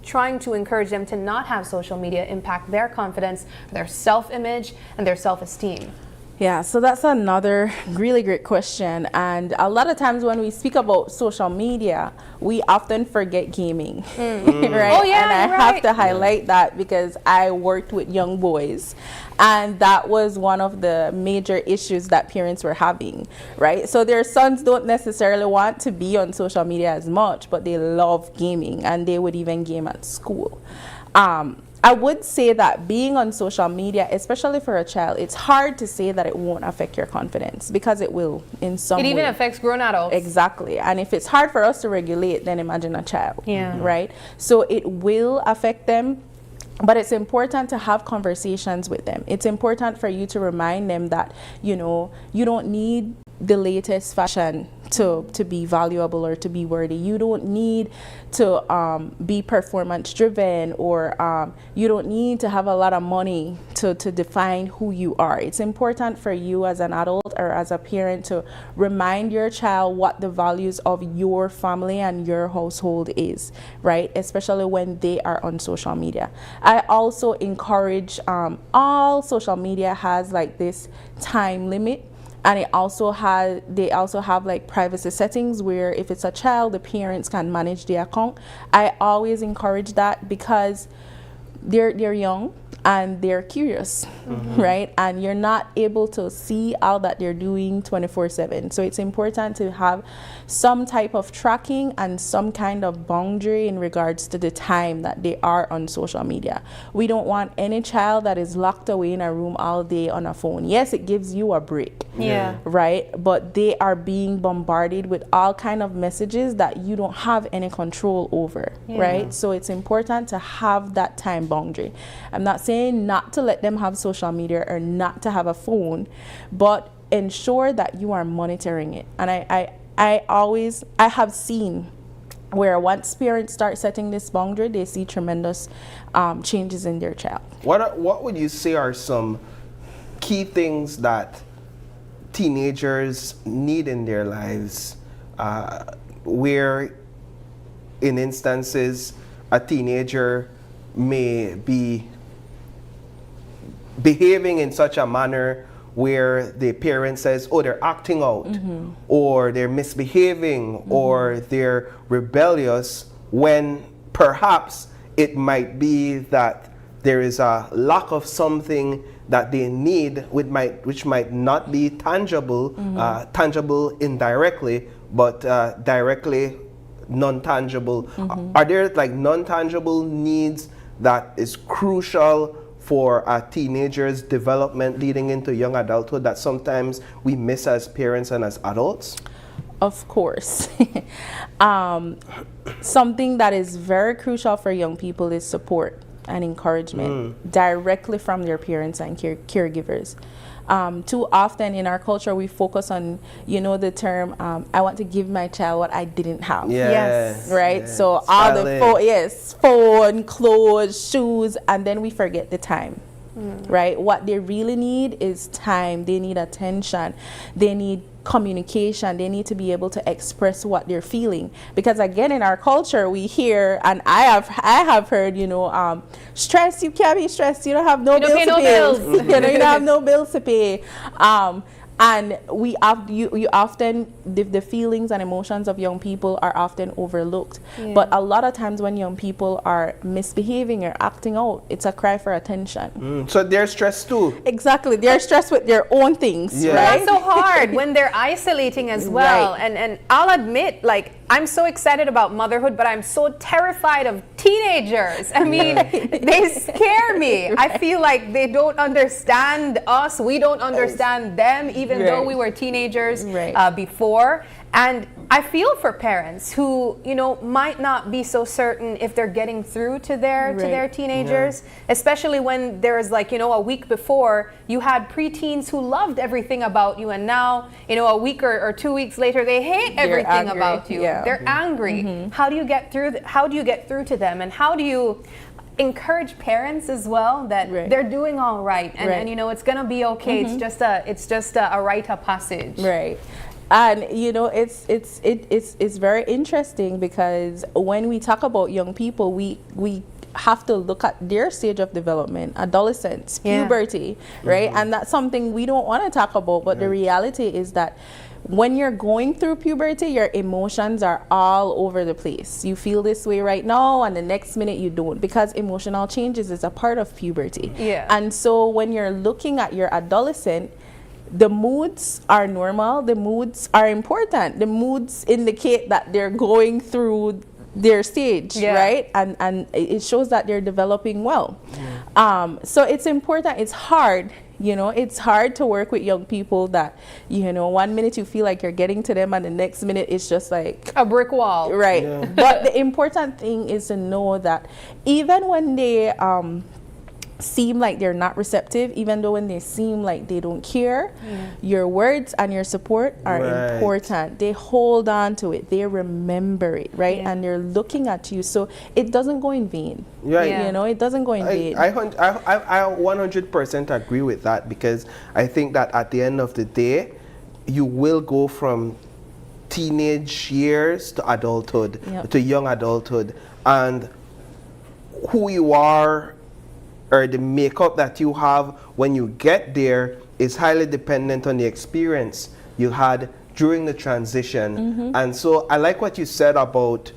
trying to encourage them to not have social media impact their confidence, their self-image, and their self-esteem? Yeah, so that's another really great question. And a lot of times when we speak about social media, we often forget gaming, right? Oh, yeah, and I you're have right. to highlight that because I worked with young boys, and that was one of the major issues that parents were having, right? So their sons don't necessarily want to be on social media as much, but they love gaming, and they would even game at school. I would say that being on social media, especially for a child, it's hard to say that it won't affect your confidence, because it will in some way. It even affects grown adults. Exactly. And if it's hard for us to regulate, then imagine a child. Yeah. Right? So it will affect them. But it's important to have conversations with them. It's important for you to remind them that, you don't need the latest fashion to be valuable or to be worthy. You don't need to be performance driven, or you don't need to have a lot of money to define who you are. It's important for you as an adult or as a parent to remind your child what the values of your family and your household is, right? Especially when they are on social media. I also encourage, all social media has like this time limit. And they also have like privacy settings where if it's a child, the parents can manage the account. I always encourage that because they're young and they're curious, right? And you're not able to see all that they're doing 24/7. So it's important to have some type of tracking and some kind of boundary in regards to the time that they are on social media. We don't want any child that is locked away in a room all day on a phone. Yes, it gives you a break. Yeah. Right? But they are being bombarded with all kind of messages that you don't have any control over, right? So it's important to have that time boundary. I'm not saying not to let them have social media or not to have a phone, but ensure that you are monitoring it. And I have seen where once parents start setting this boundary, they see tremendous changes in their child. What would you say are some key things that teenagers need in their lives, where in instances a teenager may be behaving in such a manner where the parent says, oh, they're acting out, or they're misbehaving, or they're rebellious, when perhaps it might be that there is a lack of something that they need, which might not be tangible, tangible indirectly, but directly non-tangible. Are there like non-tangible needs that is crucial for a teenager's development leading into young adulthood that sometimes we miss as parents and as adults? Of course. Something that is very crucial for young people is support and encouragement directly from their parents and caregivers. Too often in our culture, we focus on, the term, I want to give my child what I didn't have. Yes. Right? Yes. So all the phone, clothes, shoes, and then we forget the time. Right? What they really need is time. They need attention. They need communication. They need to be able to express what they're feeling, because again, in our culture, we hear, and I have heard, stress, you can't be stressed, you don't have no bills to pay. You don't have no bills to pay. And you often, the feelings and emotions of young people are often overlooked. But a lot of times when young people are misbehaving or acting out, it's a cry for attention. So they're stressed too. Exactly. They're stressed with their own things, right? That's so hard when they're isolating as well. Right. And I'll admit, like, I'm so excited about motherhood, but I'm so terrified of teenagers. I mean, they scare me. I feel like they don't understand us. We don't understand them, even though we were teenagers before. And I feel for parents who, might not be so certain if they're getting through to their teenagers, especially when there's like, a week before you had preteens who loved everything about you, and now, a week or 2 weeks later, they hate everything about you. They're angry. How do you get through? How do you get through to them? And how do you encourage parents as well that they're doing all right, and it's gonna be okay. It's just a rite of passage. Right. And it's very interesting, because when we talk about young people, we have to look at their stage of development, adolescence, puberty, right? And that's something we don't want to talk about, but the reality is that when you're going through puberty, your emotions are all over the place. You feel this way right now, and the next minute you don't, because emotional changes is a part of puberty. And so when you're looking at your adolescent, the moods are normal. The moods are important. The moods indicate that they're going through their stage, right? And it shows that they're developing well. So it's important. It's hard. It's hard to work with young people that, 1 minute you feel like you're getting to them, and the next minute it's just like a brick wall. Right. But the important thing is to know that even when they seem like they're not receptive, even though when they seem like they don't care, your words and your support are important. They hold on to it, they remember it, right? And they're looking at you, so it doesn't go in vain. It doesn't go in vain. I 100% agree with that, because I think that at the end of the day, you will go from teenage years to adulthood, to young adulthood, and who you are, or the makeup that you have when you get there, is highly dependent on the experience you had during the transition. And so I like what you said about,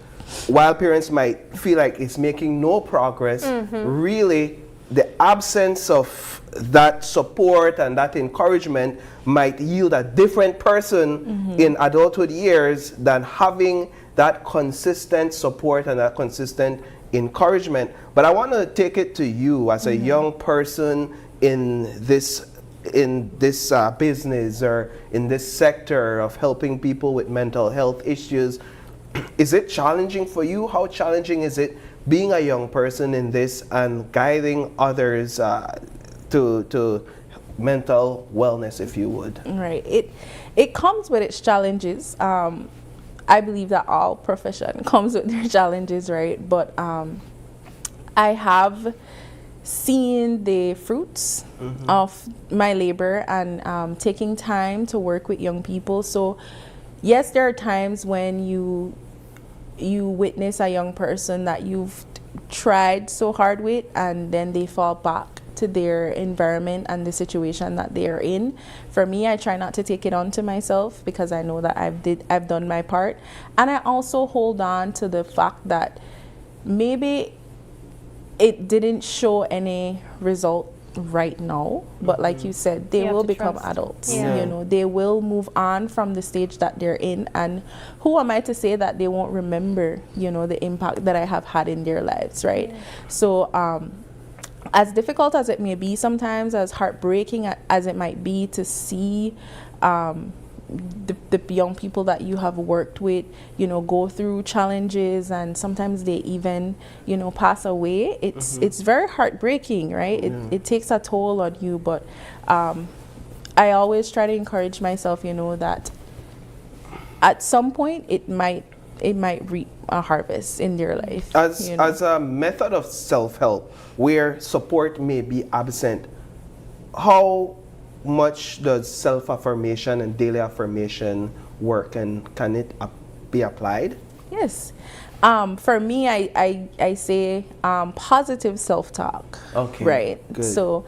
while parents might feel like it's making no progress, really the absence of that support and that encouragement might yield a different person in adulthood years than having that consistent support and that consistent encouragement. But I want to take it to you as a young person in this business or in this sector of helping people with mental health issues. Is it challenging for you? How challenging is it being a young person in this and guiding others to mental wellness, if you would? Right. It comes with its challenges. I believe that all profession comes with their challenges, right? But I have seen the fruits of my labor and taking time to work with young people. So yes, there are times when you witness a young person that you've tried so hard with, and then they fall back to their environment and the situation that they are in. For me, I try not to take it on to myself, because I know that I've done my part, and I also hold on to the fact that maybe it didn't show any result right now, but like you said, they will become adults. They will move on from the stage that they're in, and who am I to say that they won't remember the impact that I have had in their lives, right? So as difficult as it may be sometimes, as heartbreaking as it might be to see the young people that you have worked with, go through challenges, and sometimes they even, pass away. It's very heartbreaking, right? It takes a toll on you, but I always try to encourage myself, that at some point it might reap a harvest in their life. As a method of self-help where support may be absent, how much does self-affirmation and daily affirmation work, and can it be applied? Yes. For me, I say positive self-talk. Okay. Right. Good. So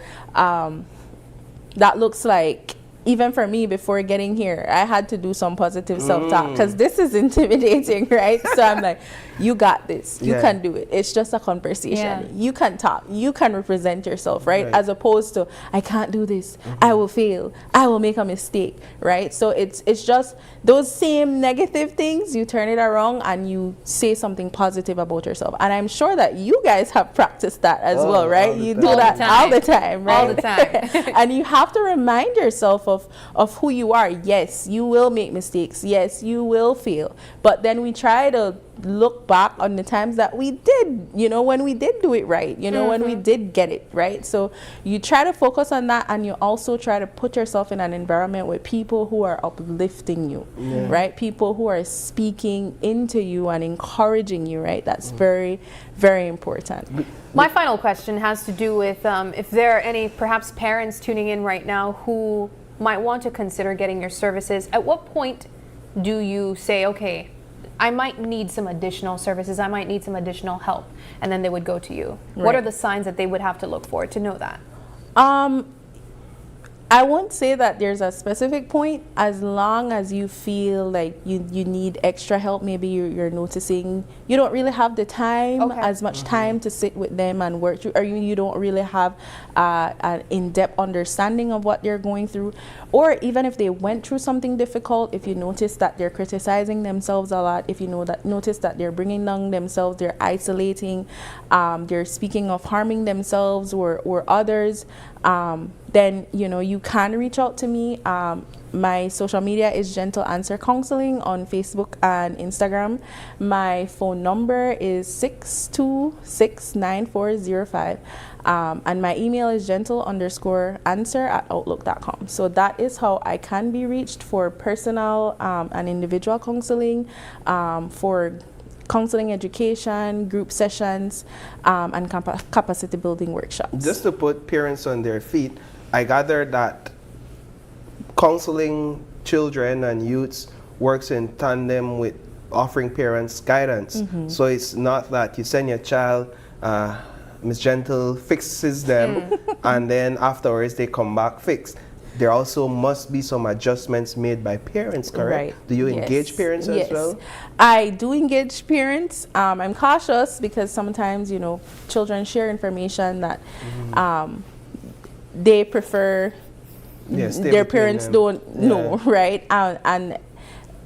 that looks like, even for me, before getting here, I had to do some positive self-talk because this is intimidating, right? So I'm like, you got this. You can do it. It's just a conversation. Yeah. You can talk. You can represent yourself, right? As opposed to, I can't do this. I will fail. I will make a mistake, right? So it's just those same negative things, you turn it around and you say something positive about yourself. And I'm sure that you guys have practiced that as well, right? You do that all the time, right? All the time. And you have to remind yourself of who you are. Yes, you will make mistakes. Yes, you will fail. But then we try to look back on the times that we did, when we did do it right, when we did get it right. So you try to focus on that, and you also try to put yourself in an environment with people who are uplifting you, right? People who are speaking into you and encouraging you, right? That's very, very important. My final question has to do with if there are any perhaps parents tuning in right now who might want to consider getting your services. At what point do you say, okay, I might need some additional services, I might need some additional help, and then they would go to you? Right. What are the signs that they would have to look for to know that? I won't say that there's a specific point, as long as you feel like you need extra help. Maybe you're noticing you don't really have the time, as much time to sit with them and work through, or you don't really have an in-depth understanding of what they're going through. Or even if they went through something difficult, if you notice that they're criticizing themselves a lot, if you notice that they're bringing down themselves, they're isolating, they're speaking of harming themselves or others, then you can reach out to me. My social media is Gentle Answer Counseling on Facebook and Instagram. My phone number is 6269405. And my email is gentle_answer@outlook.com. So that is how I can be reached for personal and individual counseling, for counseling education, group sessions, and capacity building workshops. Just to put parents on their feet, I gather that counseling children and youths works in tandem with offering parents guidance. So it's not that you send your child, Ms. Gentle fixes them, and then afterwards they come back fixed. There also must be some adjustments made by parents, correct? Right. Do you engage parents as well? I do engage parents. I'm cautious because sometimes, children share information that they prefer their parents don't know, right? And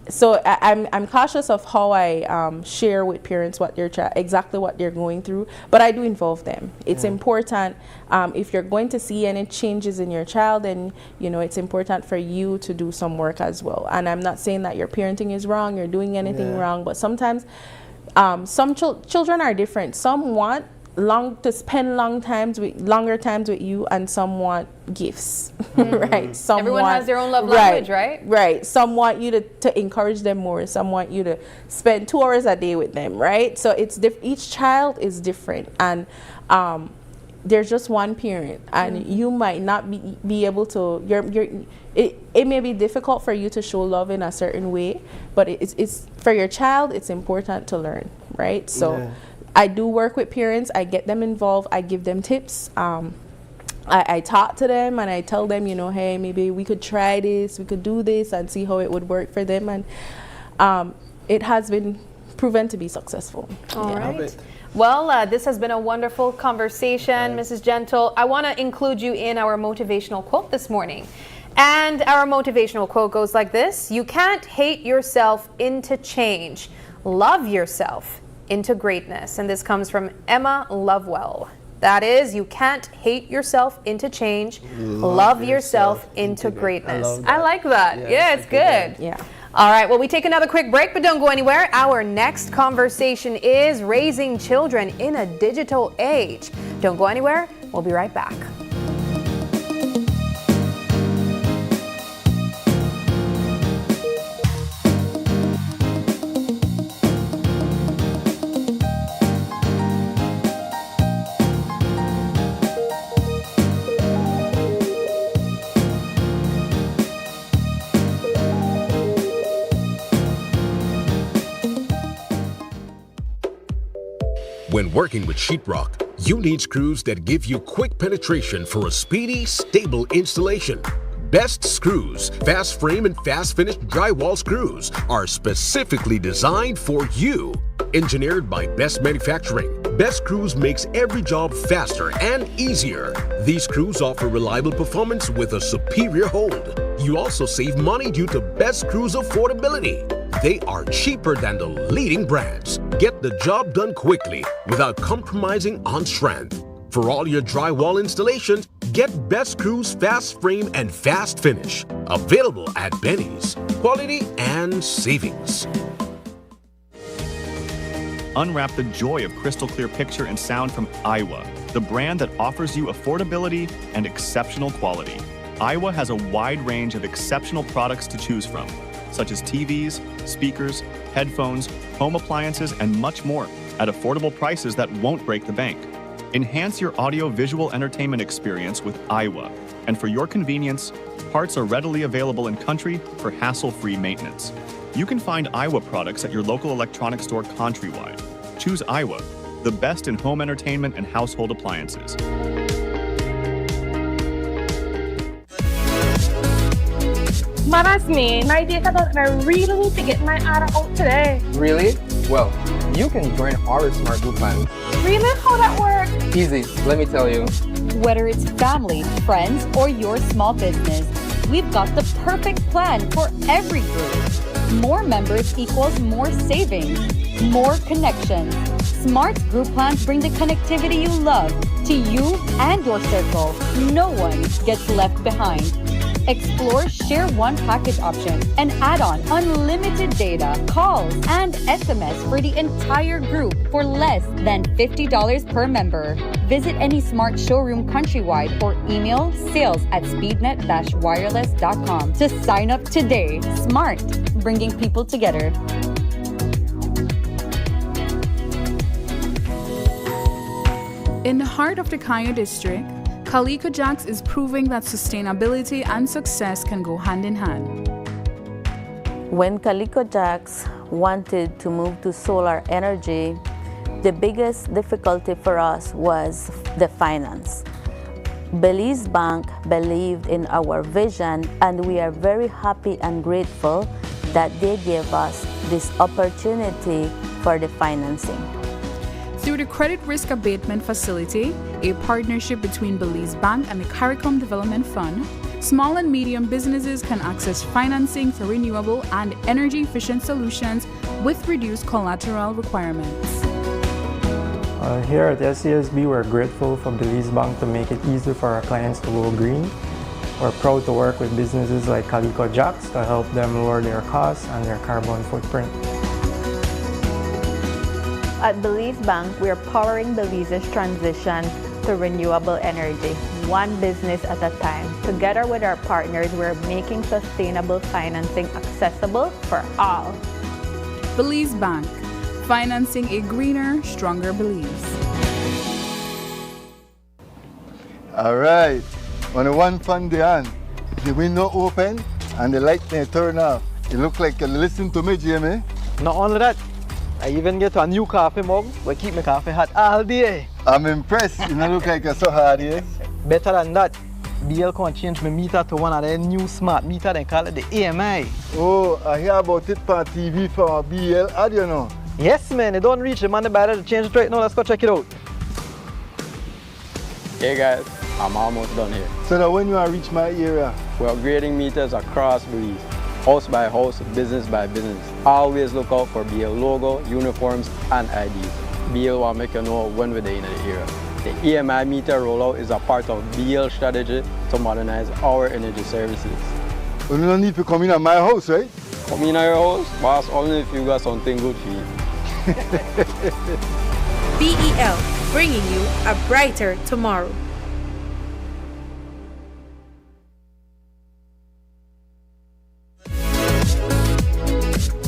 so I'm cautious of how I share with parents what exactly what they're going through, but I do involve them. It's important. If you're going to see any changes in your child, then it's important for you to do some work as well. And I'm not saying that your parenting is wrong, you're doing anything wrong, but sometimes some children are different. Some want to spend longer times with you, and some want gifts, right? Everyone has their own love language, right? Right. Some want you to encourage them more. Some want you to spend 2 hours a day with them, right? So it's each child is different, and there's just one parent, and you might not be able to. It may be difficult for you to show love in a certain way, but it's for your child. It's important to learn, right? So. I do work with parents. I get them involved. I give them tips. I talk to them and I tell them, hey, maybe we could try this, we could do this, and see how it would work for them. And it has been proven to be successful. All right. Well, this has been a wonderful conversation, Mrs. Gentle. I want to include you in our motivational quote this morning. And our motivational quote goes like this: you can't hate yourself into change. Love yourself into greatness. And this comes from Emma Lovewell. That is, you can't hate yourself into change. Love yourself into greatness. I like that. Yeah, it's good. Yeah. All right, well, we take another quick break, but don't go anywhere. Our next conversation is raising children in a digital age. Don't go anywhere. We'll be right back. When working with sheetrock, you need screws that give you quick penetration for a speedy, stable installation. Best Screws, fast frame and fast finish drywall screws are specifically designed for you. Engineered by Best Manufacturing, Best Screws makes every job faster and easier. These screws offer reliable performance with a superior hold. You also save money due to Best Screws affordability. They are cheaper than the leading brands. Get the job done quickly without compromising on strength. For all your drywall installations, get Best Screws Fast Frame and Fast Finish. Available at Benny's. Quality and savings. Unwrap the joy of crystal clear picture and sound from Iowa, the brand that offers you affordability and exceptional quality. Iowa has a wide range of exceptional products to choose from, such as TVs, speakers, headphones, home appliances, and much more at affordable prices that won't break the bank. Enhance your audio-visual entertainment experience with Iowa, and for your convenience, parts are readily available in country for hassle-free maintenance. You can find Iowa products at your local electronics store countrywide. Choose Iowa, the best in home entertainment and household appliances. Marasmi, my data done and I really need to get my ARA out today. Really? Well, you can join our Smart Group plan. Really? How that work? Easy, let me tell you. Whether it's family, friends, or your small business, we've got the perfect plan for every group. More members equals more savings, more connections. Smart Group plans bring the connectivity you love to you and your circle. No one gets left behind. Explore Share One package option and add on unlimited data, calls, and SMS for the entire group for less than $50 per member. Visit any Smart showroom countrywide or email sales@speednet-wireless.com to sign up today. Smart, bringing people together. In the heart of the Kaya district, Calico Jacks is proving that sustainability and success can go hand in hand. When Calico Jacks wanted to move to solar energy, the biggest difficulty for us was the finance. Belize Bank believed in our vision, and we are very happy and grateful that they gave us this opportunity for the financing. Through the Credit Risk Abatement Facility, a partnership between Belize Bank and the CARICOM Development Fund, small and medium businesses can access financing for renewable and energy-efficient solutions with reduced collateral requirements. Here at SCSB, we're grateful for Belize Bank to make it easier for our clients to go green. We're proud to work with businesses like Calico Jacks to help them lower their costs and their carbon footprint. At Belize Bank, we are powering Belize's transition to renewable energy, one business at a time. Together with our partners, we're making sustainable financing accessible for all. Belize Bank, financing a greener, stronger Belize. All right, on the one fun day on, the window open and the light may turn off. You look like you listen to me, Jamie. Not only that, I even get a new coffee mug where keep my coffee hot all day. I'm impressed. You don't look like you're so hard, eh? Better than that, BL can change my meter to one of their new smart meter, they call it the AMI. Oh, I hear about it on TV from BL ad, you know. Yes, man, it don't reach the money better to change it right now. Let's go check it out. Hey guys, I'm almost done here. So now when you are reach my area? We're upgrading meters across Belize. House by house, business by business. Always look out for BL logo, uniforms, and IDs. BL will make you know when we're in the area. The EMI meter rollout is a part of BL strategy to modernize our energy services. You don't need to come in at my house, right? Come in at your house, boss, only if you got something good for you. BEL, bringing you a brighter tomorrow.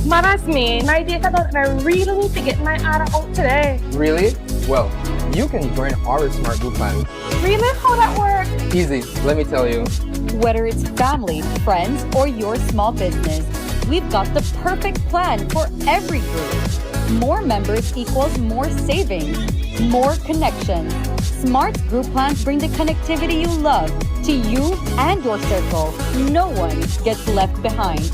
Marasmi, my data done and I really need to get my ARA out today. Really? Well, you can join our Smart Group plan. Really? How that work? Easy, let me tell you. Whether it's family, friends, or your small business, we've got the perfect plan for every group. More members equals more savings, more connections. Smart group plans bring the connectivity you love to you and your circle. No one gets left behind.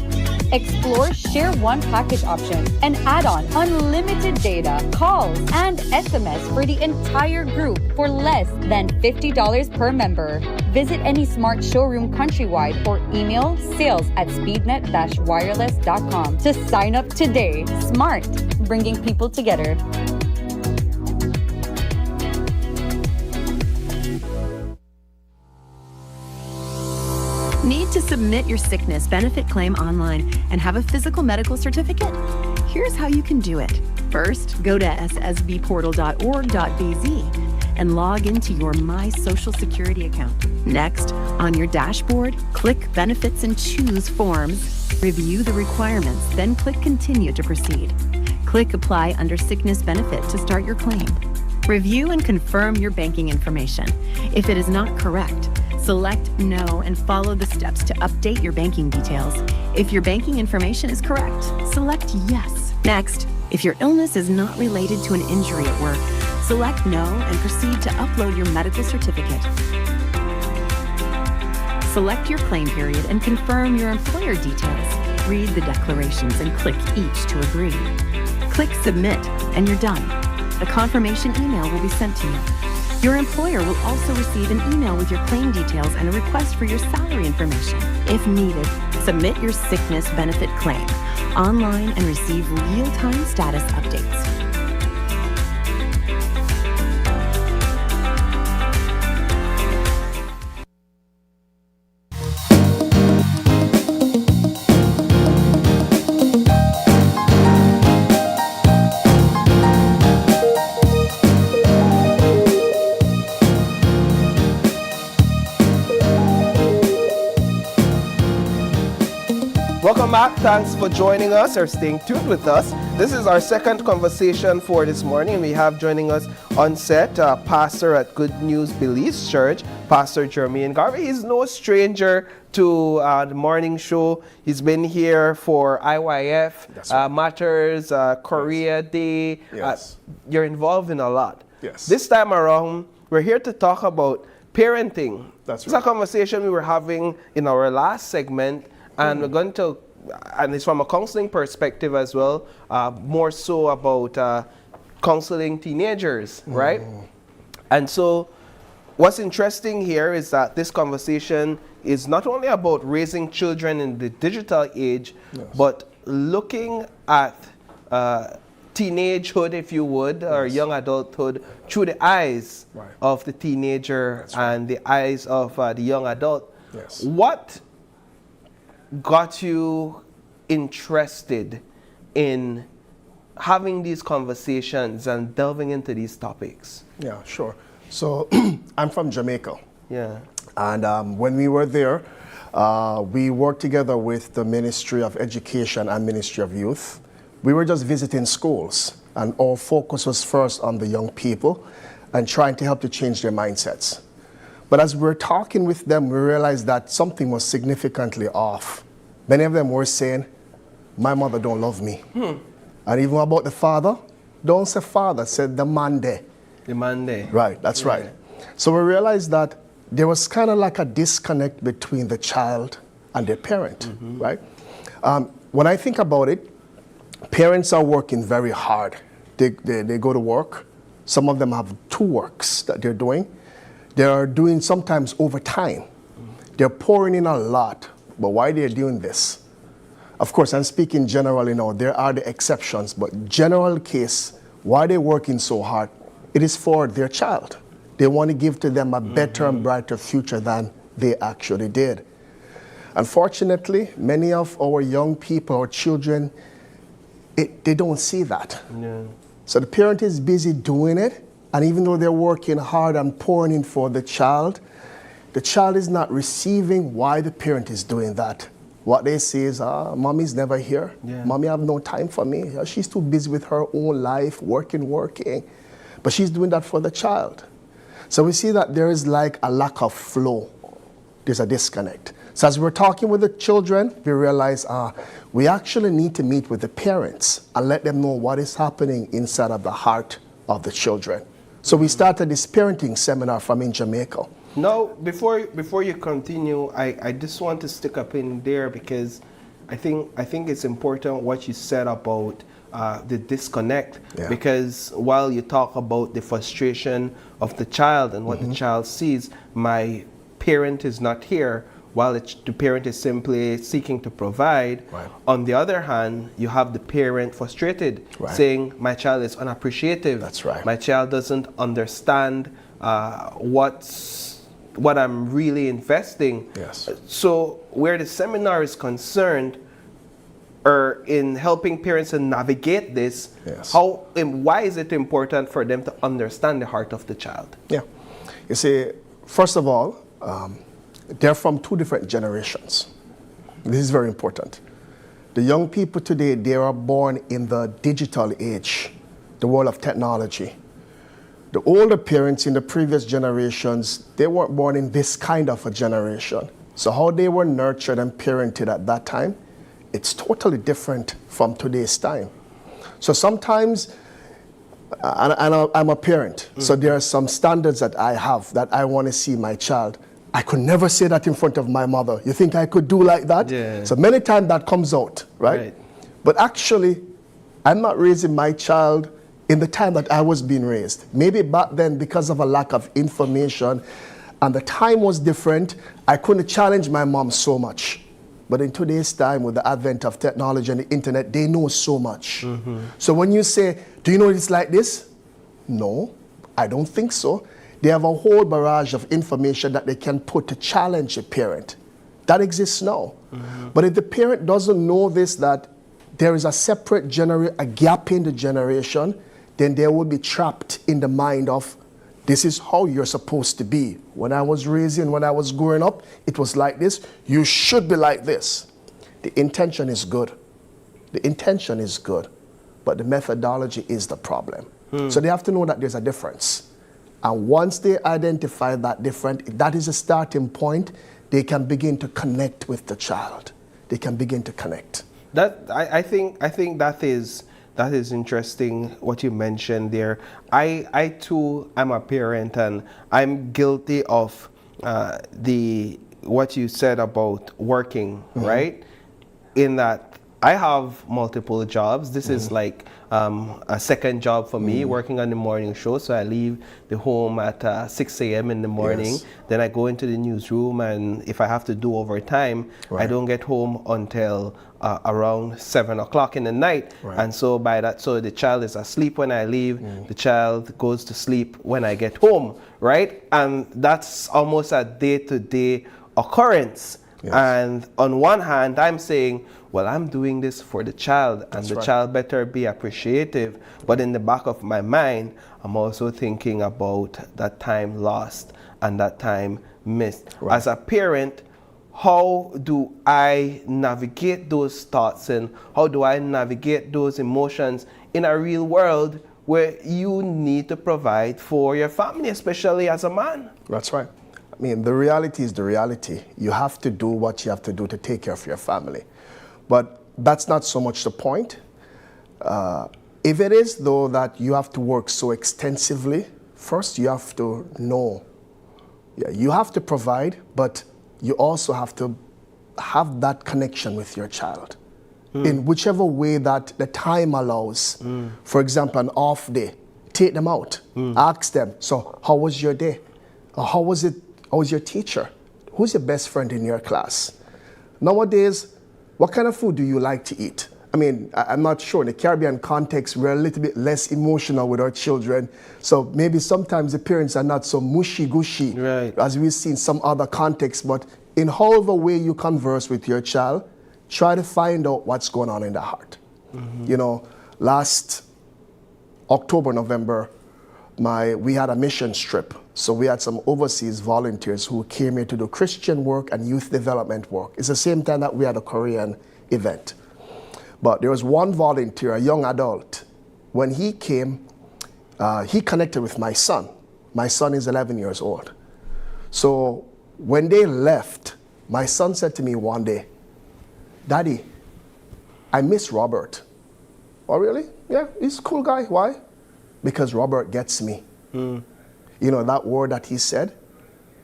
Explore Share One package option and add on unlimited data, calls, and SMS for the entire group for less than $50 per member. Visit any Smart showroom countrywide or email sales@speednet-wireless.com to sign up today. Smart, bringing people together. Need to submit your sickness benefit claim online and have a physical medical certificate? Here's how you can do it. First, go to ssbportal.org.bz and log into your My Social Security account. Next, on your dashboard, click Benefits and choose Forms. Review the requirements, then click Continue to proceed. Click Apply under Sickness Benefit to start your claim. Review and confirm your banking information. If it is not correct, select No and follow the steps to update your banking details. If your banking information is correct, select Yes. Next, if your illness is not related to an injury at work, select No and proceed to upload your medical certificate. Select your claim period and confirm your employer details. Read the declarations and click each to agree. Click Submit and you're done. A confirmation email will be sent to you. Your employer will also receive an email with your claim details and a request for your salary information. If needed, submit your sickness benefit claim online and receive real-time status updates. Welcome back. Thanks for joining us or staying tuned with us. This is our second conversation for this morning. We have joining us on set, pastor at Good News Belize Church, Pastor Jermaine Garvey. He's no stranger to the morning show. He's been here for IYF, right. Matters, Korea Day. Yes. You're involved in a lot. Yes. This time around, we're here to talk about parenting. That's It's right. a conversation we were having in our last segment. And we're going to, and it's from a counseling perspective as well, more so about counseling teenagers, right? And so what's interesting here is that this conversation is not only about raising children in the digital age, but looking at teenagehood, if you would, or young adulthood through the eyes of the teenager and the eyes of the young adult. Yes. What got you interested in having these conversations and delving into these topics? Yeah, sure. So I'm from Jamaica. Yeah. And when we were there, we worked together with the Ministry of Education and Ministry of Youth. We were just visiting schools, and our focus was first on the young people and trying to help to change their mindsets. But as we were talking with them, we realized that something was significantly off. Many of them were saying, my mother don't love me. And even about the father, don't say father, say the man there. The man there. Right, that's right. So we realized that there was kind of like a disconnect between the child and their parent, right? When I think about it, parents are working very hard. They go to work. Some of them have 2 works that they're doing. They're doing sometimes overtime. They're pouring in a lot. But why they're doing this? Of course, I'm speaking generally now. There are the exceptions, but general case, why they're working so hard, it is for their child. They want to give to them a better and brighter future than they actually did. Unfortunately, many of our young people or children, they don't see that. Yeah. So the parent is busy doing it, and even though they're working hard and pouring in for the child is not receiving why the parent is doing that. What they say is, mommy's never here. Yeah. Mommy have no time for me. She's too busy with her own life, working. But she's doing that for the child. So we see that there is like a lack of flow. There's a disconnect. So as we're talking with the children, we realize we actually need to meet with the parents and let them know what is happening inside of the heart of the children. So we started this parenting seminar from in Jamaica. Now, before you continue, I just want to stick up in there because I think it's important what you said about the disconnect. Yeah. Because while you talk about the frustration of the child and what the child sees, my parent is not here, while the parent is simply seeking to provide. Right. On the other hand, you have the parent frustrated, Right. saying, my child is unappreciative. That's right. My child doesn't understand what I'm really investing. Yes. So where the seminar is concerned, or in helping parents to navigate this, Yes. how and why is it important for them to understand the heart of the child? Yeah. You see, first of all, they're from two different generations. This is very important. The young people today, they are born in the digital age, the world of technology. The older parents in the previous generations, they weren't born in this kind of a generation. So how they were nurtured and parented at that time, it's totally different from today's time. So sometimes, and I'm a parent, so there are some standards that I have that I want to see my child. I could never say that in front of my mother. You think I could do like that? Yeah. So many times that comes out, right? But actually, I'm not raising my child in the time that I was being raised. Maybe back then, because of a lack of information and the time was different, I couldn't challenge my mom so much. But in today's time, with the advent of technology and the internet, they know so much. So when you say, do you know it's like this? No, I don't think so. They have a whole barrage of information that they can put to challenge a parent. That exists now. But if the parent doesn't know this, that there is a separate a gap in the generation, then they will be trapped in the mind of, this is how you're supposed to be. When I was growing up, it was like this. You should be like this. The intention is good. The intention is good, but the methodology is the problem. So they have to know that there's a difference. And once they identify that difference, that is a starting point, they can begin to connect with the child. They can begin to connect. I think that is interesting what you mentioned there. I too am a parent, and I'm guilty of what you said about working, right? In that I have multiple jobs. This is like a second job for me, working on the morning show. So I leave the home at 6 a.m. in the morning. Yes. Then I go into the newsroom, and if I have to do overtime, I don't get home until around 7 o'clock in the night. And so so the child is asleep when I leave. The child goes to sleep when I get home, right? And that's almost a day-to-day occurrence. Yes. And on one hand, I'm saying, well, I'm doing this for the child, and the child better be appreciative. But in the back of my mind, I'm also thinking about that time lost and that time missed. As a parent, how do I navigate those thoughts, and how do I navigate those emotions in a real world where you need to provide for your family, especially as a man? That's right. I mean, the reality is the reality. You have to do what you have to do to take care of your family. But that's not so much the point. If it is, though, that you have to work so extensively, first you have to know. Yeah, you have to provide, but you also have to have that connection with your child in whichever way that the time allows. For example, an off day, take them out, ask them, so how was your day? Or how was your teacher? Who's your best friend in your class? Nowadays, what kind of food do you like to eat? I mean, I'm not sure. In the Caribbean context, we're a little bit less emotional with our children. So maybe sometimes the parents are not so mushy-gushy as we see in some other contexts. But in however way you converse with your child, try to find out what's going on in the heart. You know, last October, November, we had a mission trip. So we had some overseas volunteers who came here to do Christian work and youth development work. It's the same time that we had a Korean event. But there was one volunteer, a young adult. When he came, he connected with my son. My son is 11 years old. So when they left, My son said to me one day, Daddy, I miss Robert. Oh, really? Yeah, he's a cool guy. Why? Because Robert gets me. You know, that word that he said,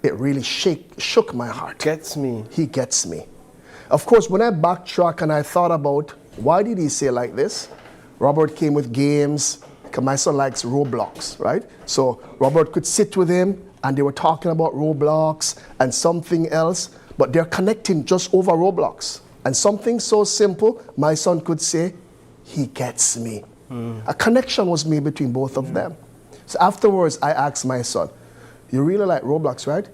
it really shook my heart. Gets me. He gets me. Of course, when I backtrack and I thought about why did he say like this? Robert came with games, because my son likes Roblox, right? So Robert could sit with him and they were talking about Roblox and something else, but they're connecting just over Roblox. And something so simple, my son could say, he gets me. A connection was made between both of them. So afterwards, I asked my son, you really like Roblox, right?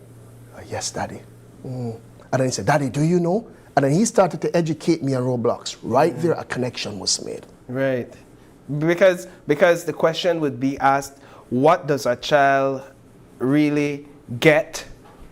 Yes, Daddy. And then he said, Daddy, do you know? And then he started to educate me on Roblox. Right there, a connection was made. Right. Because the question would be asked, what does a child really get,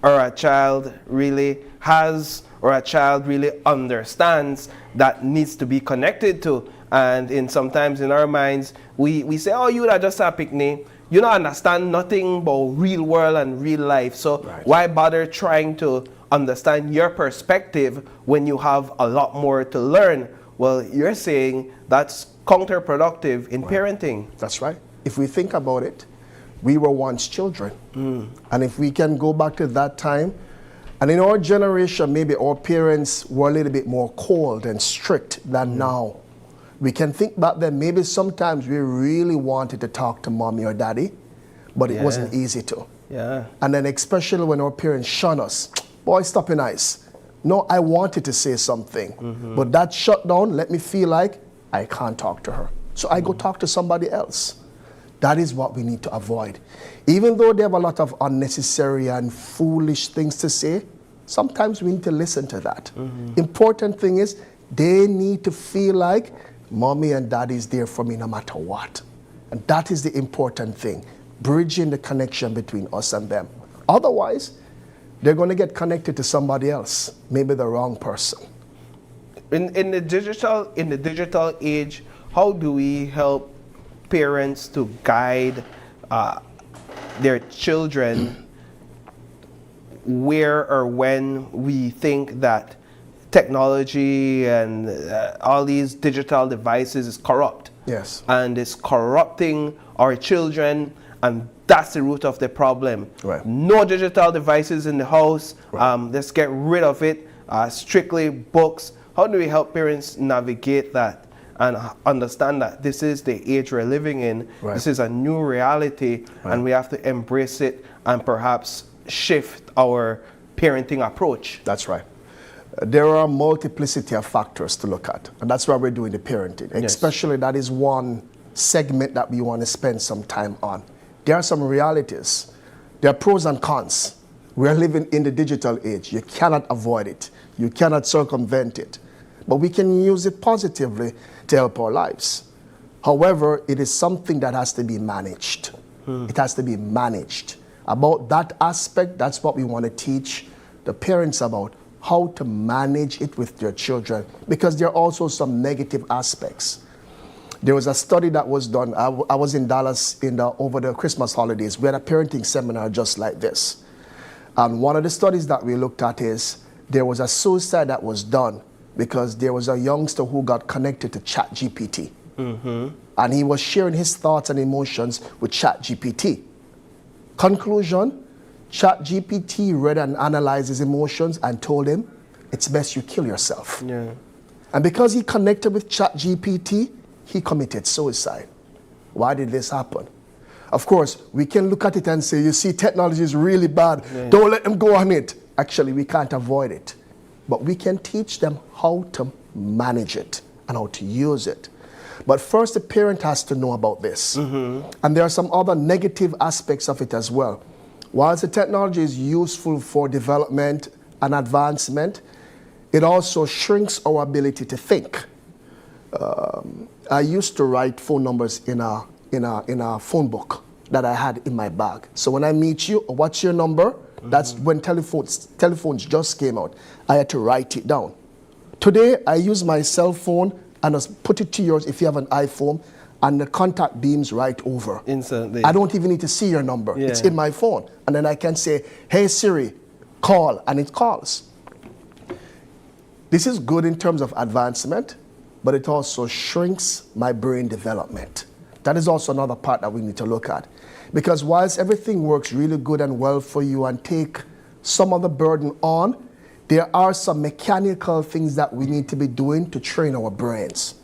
or a child really has, or a child really understands that needs to be connected to? And sometimes in our minds, we say, oh, you are just a picnic. You don't understand nothing about real world and real life. So why bother trying to understand your perspective when you have a lot more to learn? Well, you're saying that's counterproductive in parenting. That's right. If we think about it, we were once children. And if we can go back to that time, and in our generation, maybe our parents were a little bit more cold and strict than now. We can think back then, maybe sometimes we really wanted to talk to mommy or daddy, but it wasn't easy to. And then especially when our parents shun us, boy, stop in ice. No, I wanted to say something, but that shut down let me feel like I can't talk to her. So I go talk to somebody else. That is what we need to avoid. Even though they have a lot of unnecessary and foolish things to say, sometimes we need to listen to that. Important thing is they need to feel like mommy and daddy is there for me no matter what. And that is the important thing, bridging the connection between us and them. Otherwise, they're going to get connected to somebody else, maybe the wrong person. In the digital age, how do we help parents to guide their children where or when we think that technology and all these digital devices is corrupt? Yes. And it's corrupting our children, and that's the root of the problem. No digital devices in the house. Let's get rid of it. Strictly books. How do we help parents navigate that and understand that this is the age we're living in? This is a new reality, and we have to embrace it and perhaps shift our parenting approach. That's right. There are a multiplicity of factors to look at, and that's why we're doing the parenting. Especially that is one segment that we want to spend some time on. There are some realities. There are pros and cons. We're living in the digital age. You cannot avoid it. You cannot circumvent it. But we can use it positively to help our lives. However, it is something that has to be managed. It has to be managed. About that aspect, that's what we want to teach the parents about, how to manage it with their children, because there are also some negative aspects. There was a study that was done. I was in Dallas over the Christmas holidays. We had a parenting seminar just like this. And one of the studies that we looked at is there was a suicide that was done because there was a youngster who got connected to ChatGPT. And he was sharing his thoughts and emotions with ChatGPT. Conclusion, ChatGPT read and analyzed his emotions and told him, it's best you kill yourself. And because he connected with ChatGPT, he committed suicide. Why did this happen? Of course, we can look at it and say, you see, technology is really bad. Don't let them go on it. Actually, we can't avoid it. But we can teach them how to manage it and how to use it. But first, the parent has to know about this. And there are some other negative aspects of it as well. Whilst the technology is useful for development and advancement, it also shrinks our ability to think. I used to write phone numbers in a phone book that I had in my bag. So when I meet you, what's your number? That's when telephones just came out. I had to write it down. Today, I use my cell phone and just put it to yours if you have an iPhone, and the contact beams right over. Instantly. I don't even need to see your number. It's in my phone. And then I can say, hey Siri, call, and it calls. This is good in terms of advancement, but it also shrinks my brain development. That is also another part that we need to look at. Because whilst everything works really good and well for you and take some of the burden on, there are some mechanical things that we need to be doing to train our brains.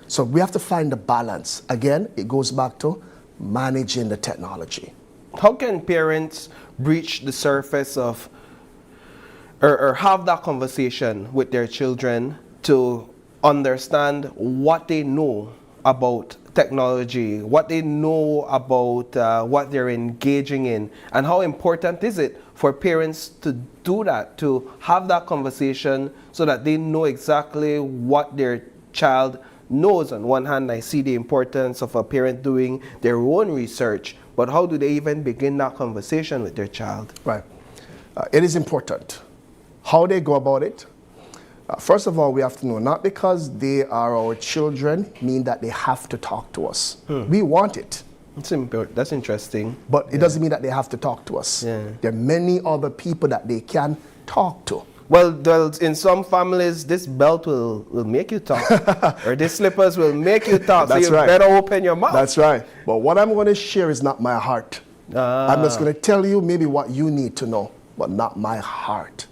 So we have to find the balance. Again, it goes back to managing the technology. How can parents breach the surface of, or have that conversation with their children to understand what they know about technology, what they know about what they're engaging in, and how important is it for parents to do that, to have that conversation so that they know exactly what their child knows? On one hand, I see the importance of a parent doing their own research, but how do they even begin that conversation with their child? Right. It is important. How they go about it, first of all, we have to know, not because they are our children mean that they have to talk to us. We want it. That's interesting. But it doesn't mean that they have to talk to us. Yeah. There are many other people that they can talk to. Well, in some families, this belt will make you talk. Or these slippers will make you talk. That's so you right. better open your mouth. That's right. But what I'm going to share is not my heart. I'm just going to tell you maybe what you need to know, but not my heart.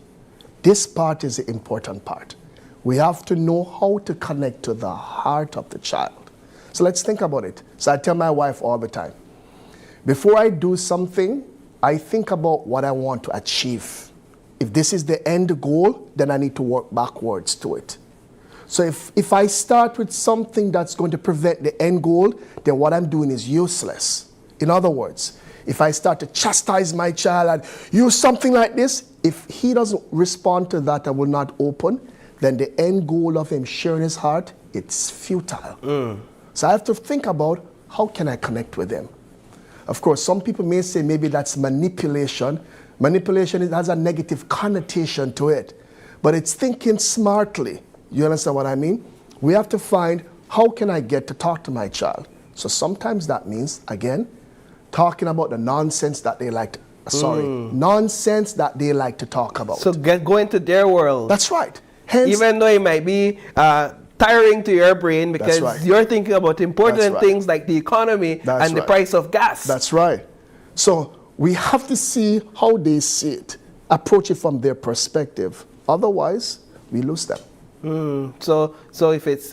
This part is the important part. We have to know how to connect to the heart of the child. So let's think about it. So I tell my wife all the time, before I do something, I think about what I want to achieve. If this is the end goal, then I need to work backwards to it. So if I start with something that's going to prevent the end goal, then what I'm doing is useless. In other words, if I start to chastise my child and use something like this, if he doesn't respond to that and will not open, then the end goal of him sharing his heart, it's futile. So I have to think about, how can I connect with him? Of course, some people may say maybe that's manipulation. Manipulation has a negative connotation to it, but it's thinking smartly. You understand what I mean? We have to find, how can I get to talk to my child? So sometimes that means, again, talking about the nonsense that they like to, nonsense that they like to talk about. So go into their world. That's right. Hence, even though it might be tiring to your brain, because you're thinking about important things like the economy and the price of gas. That's right. So we have to see how they see it, approach it from their perspective. Otherwise, we lose them. So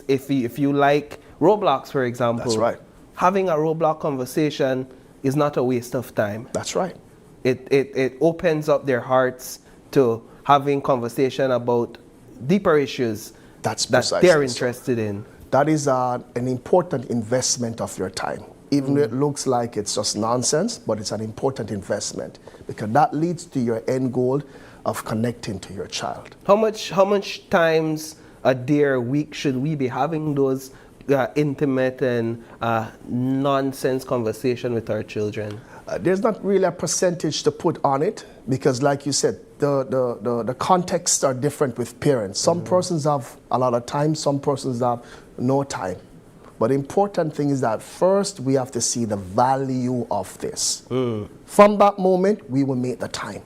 if you like Roblox, for example, that's right. Having a Roblox conversation is not a waste of time. That's right. It opens up their hearts to having conversation about deeper issues that they're interested in. That is an important investment of your time. Even though it looks like it's just nonsense, but it's an important investment because that leads to your end goal of connecting to your child. How much times a day or week should we be having those intimate and nonsense conversation with our children? There's not really a percentage to put on it because, like you said, the contexts are different with parents. Some persons have a lot of time, some persons have no time. But the important thing is that first we have to see the value of this. From that moment, we will make the time.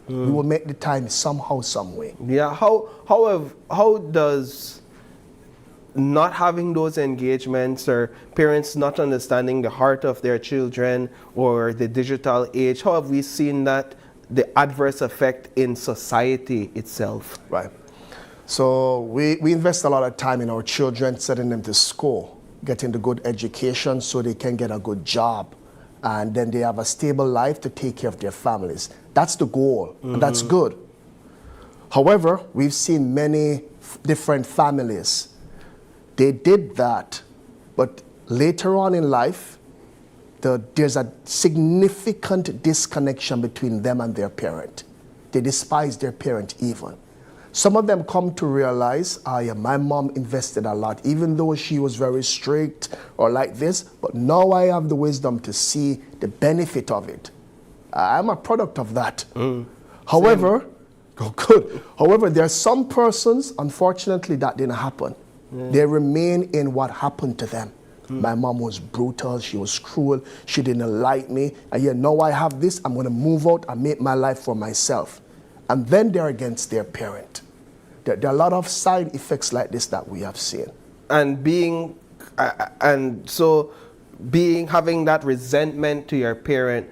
We will make the time somehow, some way. Yeah. How does not having those engagements or parents not understanding the heart of their children or the digital age, how have we seen that the adverse effect in society itself? Right. So we invest a lot of time in our children, sending them to school, getting the good education so they can get a good job. And then they have a stable life to take care of their families. That's the goal, and that's good. However, we've seen many different families. They did that, but later on in life, there's a significant disconnection between them and their parent. They despise their parent even. Some of them come to realize, my mom invested a lot, even though she was very strict or like this, but now I have the wisdom to see the benefit of it. I'm a product of that. However, However, there are some persons, unfortunately, that didn't happen. They remain in what happened to them. My mom was brutal, she was cruel, she didn't like me, and yet now I have this, I'm going to move out and make my life for myself. And then they're against their parent. there are a lot of side effects like this that we have seen. And having that resentment to your parent,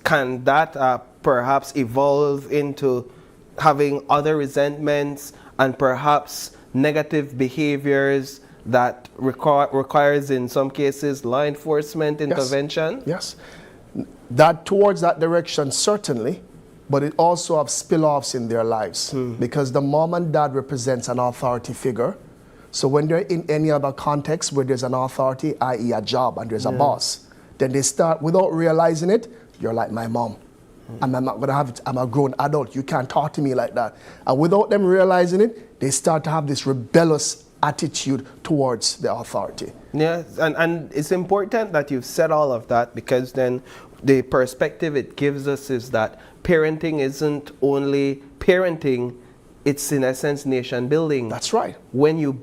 can that perhaps evolve into having other resentments and perhaps negative behaviors that requires in some cases law enforcement intervention? Yes. That towards that direction, certainly, but it also have spill-offs in their lives because the mom and dad represents an authority figure. So when they're in any other context where there's an authority, i.e. a job, and there's a boss, then they start, without realizing it, you're like my mom. And I'm not going to have it. I'm a grown adult. You can't talk to me like that. And without them realizing it, they start to have this rebellious attitude towards the authority. Yeah, and it's important that you've said all of that, because then the perspective it gives us is that parenting isn't only parenting, it's in essence nation building. That's right. When you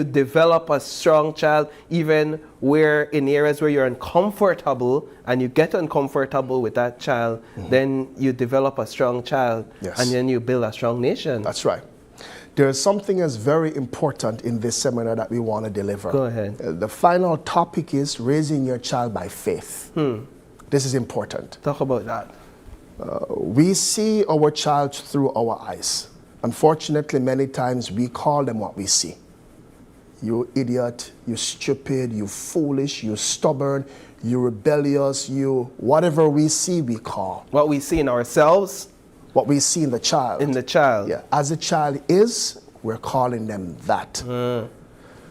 develop a strong child, even where in areas where you're uncomfortable and you get uncomfortable with that child, then you develop a strong child, and then you build a strong nation. That's right. There is something that's very important in this seminar that we want to deliver. Go ahead. The final topic is raising your child by faith. This is important. Talk about that. We see our child through our eyes. Unfortunately, many times we call them what we see. You idiot, you stupid, you foolish, you stubborn, you rebellious, you whatever we see we call. What we see in ourselves? What we see in the child. In the child. Yeah. As a child is, we're calling them that.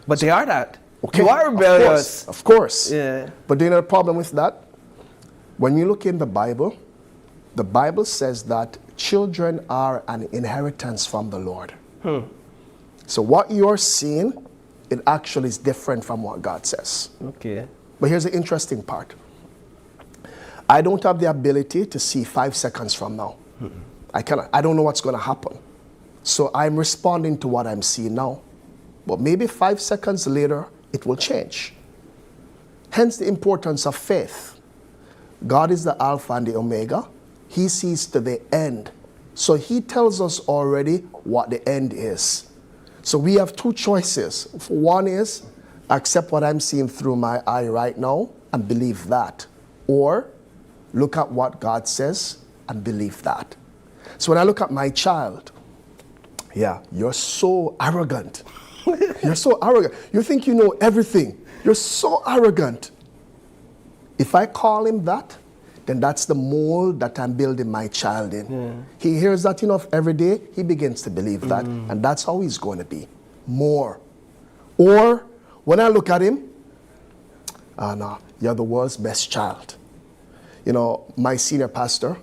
But they are that. Okay. You are rebellious. Of course. Yeah. But do you know the problem with that? When you look in the Bible says that children are an inheritance from the Lord. So what you're seeing, it actually is different from what God says. Okay. But here's the interesting part. I don't have the ability to see 5 seconds from now. I cannot. I don't know what's going to happen. So I'm responding to what I'm seeing now. But maybe 5 seconds later, it will change. Hence the importance of faith. God is the Alpha and the Omega. He sees to the end. So he tells us already what the end is. So we have 2 choices. One is accept what I'm seeing through my eye right now and believe that. Or look at what God says and believe that. So when I look at my child, you're so arrogant. You're so arrogant. You think you know everything. You're so arrogant. If I call him that, then that's the mold that I'm building my child in. He hears that enough every day, he begins to believe that, and that's how he's going to be. More. Or when I look at him, no, you're the world's best child. You know, my senior pastor,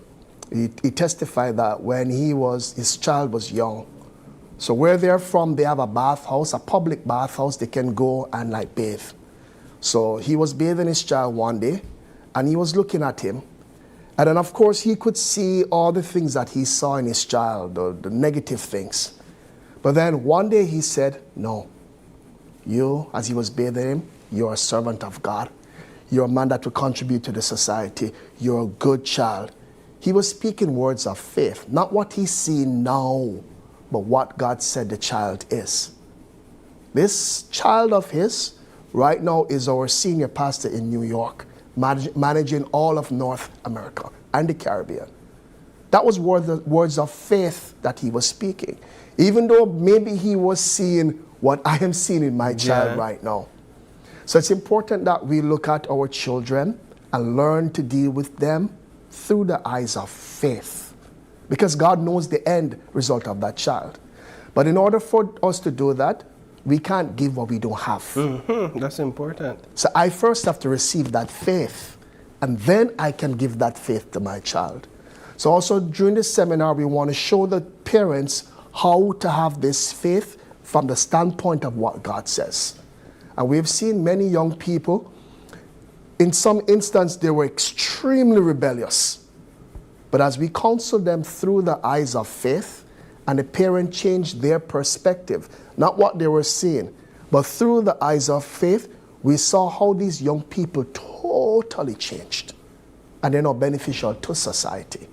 he testified that when his child was young, so where they're from, they have a bathhouse, a public bathhouse, they can go and like bathe. So he was bathing his child one day, and he was looking at him. And then, of course, he could see all the things that he saw in his child, the negative things. But then one day he said, no, you, as he was bathing him, you're a servant of God. You're a man that will contribute to the society. You're a good child. He was speaking words of faith, not what he's seeing now, but what God said the child is. This child of his right now is our senior pastor in New York, managing all of North America and the Caribbean. That was words of faith that he was speaking, even though maybe he was seeing what I am seeing in my child right now. So it's important that we look at our children and learn to deal with them through the eyes of faith, because God knows the end result of that child. But in order for us to do that, we can't give what we don't have. That's important. So I first have to receive that faith, and then I can give that faith to my child. So also during this seminar, we want to show the parents how to have this faith from the standpoint of what God says. And we've seen many young people, in some instance, they were extremely rebellious. But as we counsel them through the eyes of faith, and the parent changed their perspective, not what they were seeing, but through the eyes of faith, we saw how these young people totally changed. And they're now beneficial to society.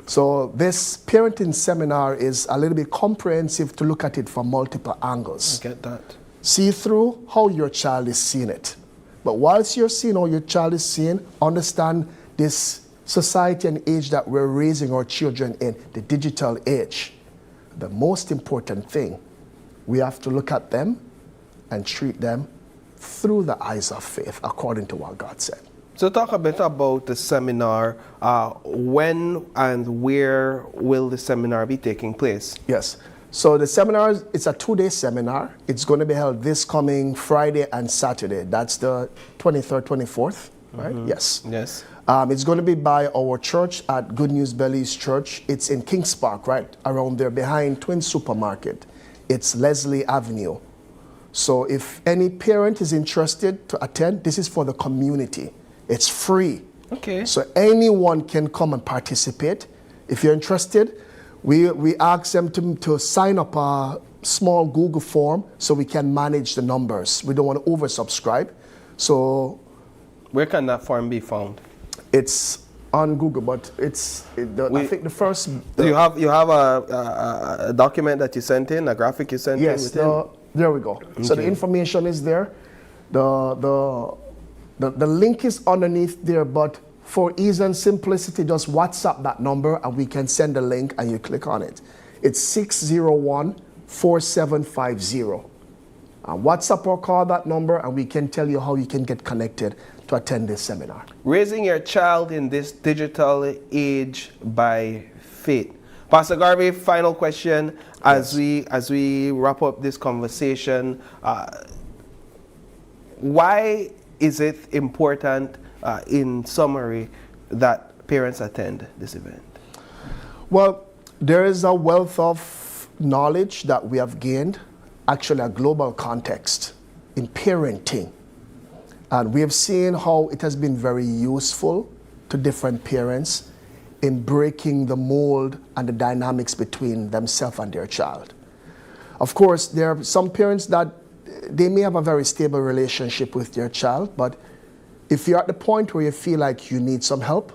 So this parenting seminar is a little bit comprehensive to look at it from multiple angles. I get that. See through how your child is seeing it. But whilst you're seeing how your child is seeing, understand this society and age that we're raising our children in, the digital age. The most important thing, we have to look at them and treat them through the eyes of faith, according to what God said. So talk a bit about the seminar. When and where will the seminar be taking place? Yes. So the seminar, it's a 2-day seminar. It's going to be held this coming Friday and Saturday. That's the 23rd, 24th, right? Yes. Yes. It's going to be by our church at Good News Belize Church. It's in Kings Park, right around there behind Twin Supermarket. It's Leslie Avenue. So if any parent is interested to attend, this is for the community. It's free. Okay. So anyone can come and participate. If you're interested, we ask them to sign up a small Google form so we can manage the numbers. We don't want to oversubscribe. So where can that form be found? It's on Google, but I think the first... You have a document that you sent in, a graphic you sent in? Yes, there we go. Okay. So the information is there. The link is underneath there, but for ease and simplicity, just WhatsApp that number and we can send the link and you click on it. It's 601-4750. WhatsApp or call that number and we can tell you how you can get connected to attend this seminar. Raising your child in this digital age by faith. Pastor Garvey, final question as we wrap up this conversation. Why is it important, in summary, that parents attend this event? Well, there is a wealth of knowledge that we have gained, actually a global context in parenting. And we have seen how it has been very useful to different parents in breaking the mold and the dynamics between themselves and their child. Of course, there are some parents that they may have a very stable relationship with their child, but if you're at the point where you feel like you need some help,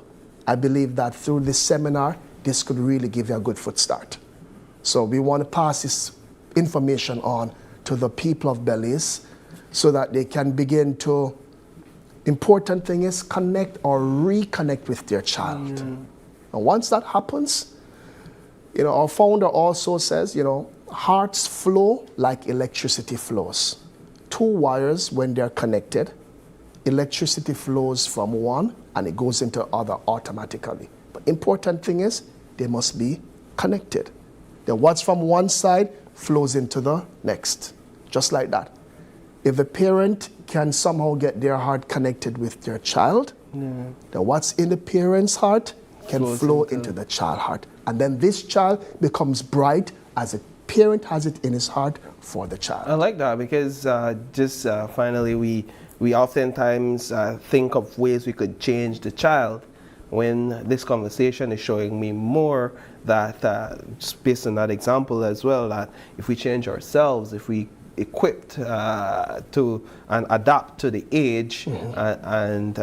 I believe that through this seminar, this could really give you a good foot start. So we want to pass this information on to the people of Belize so that they can begin to, important thing is connect or reconnect with their child. And once that happens, our founder also says, hearts flow like electricity flows. 2 wires, when they're connected, electricity flows from one and it goes into the other automatically. But important thing is they must be connected. Then what's from one side flows into the next, just like that. If the parent can somehow get their heart connected with their child, then what's in the parent's heart can flow into the child's heart. And then this child becomes bright as a parent has it in his heart for the child. I like that because finally we oftentimes think of ways we could change the child, when this conversation is showing me more that, just based on that example as well, that if we change ourselves, if we equipped to and adapt to the age and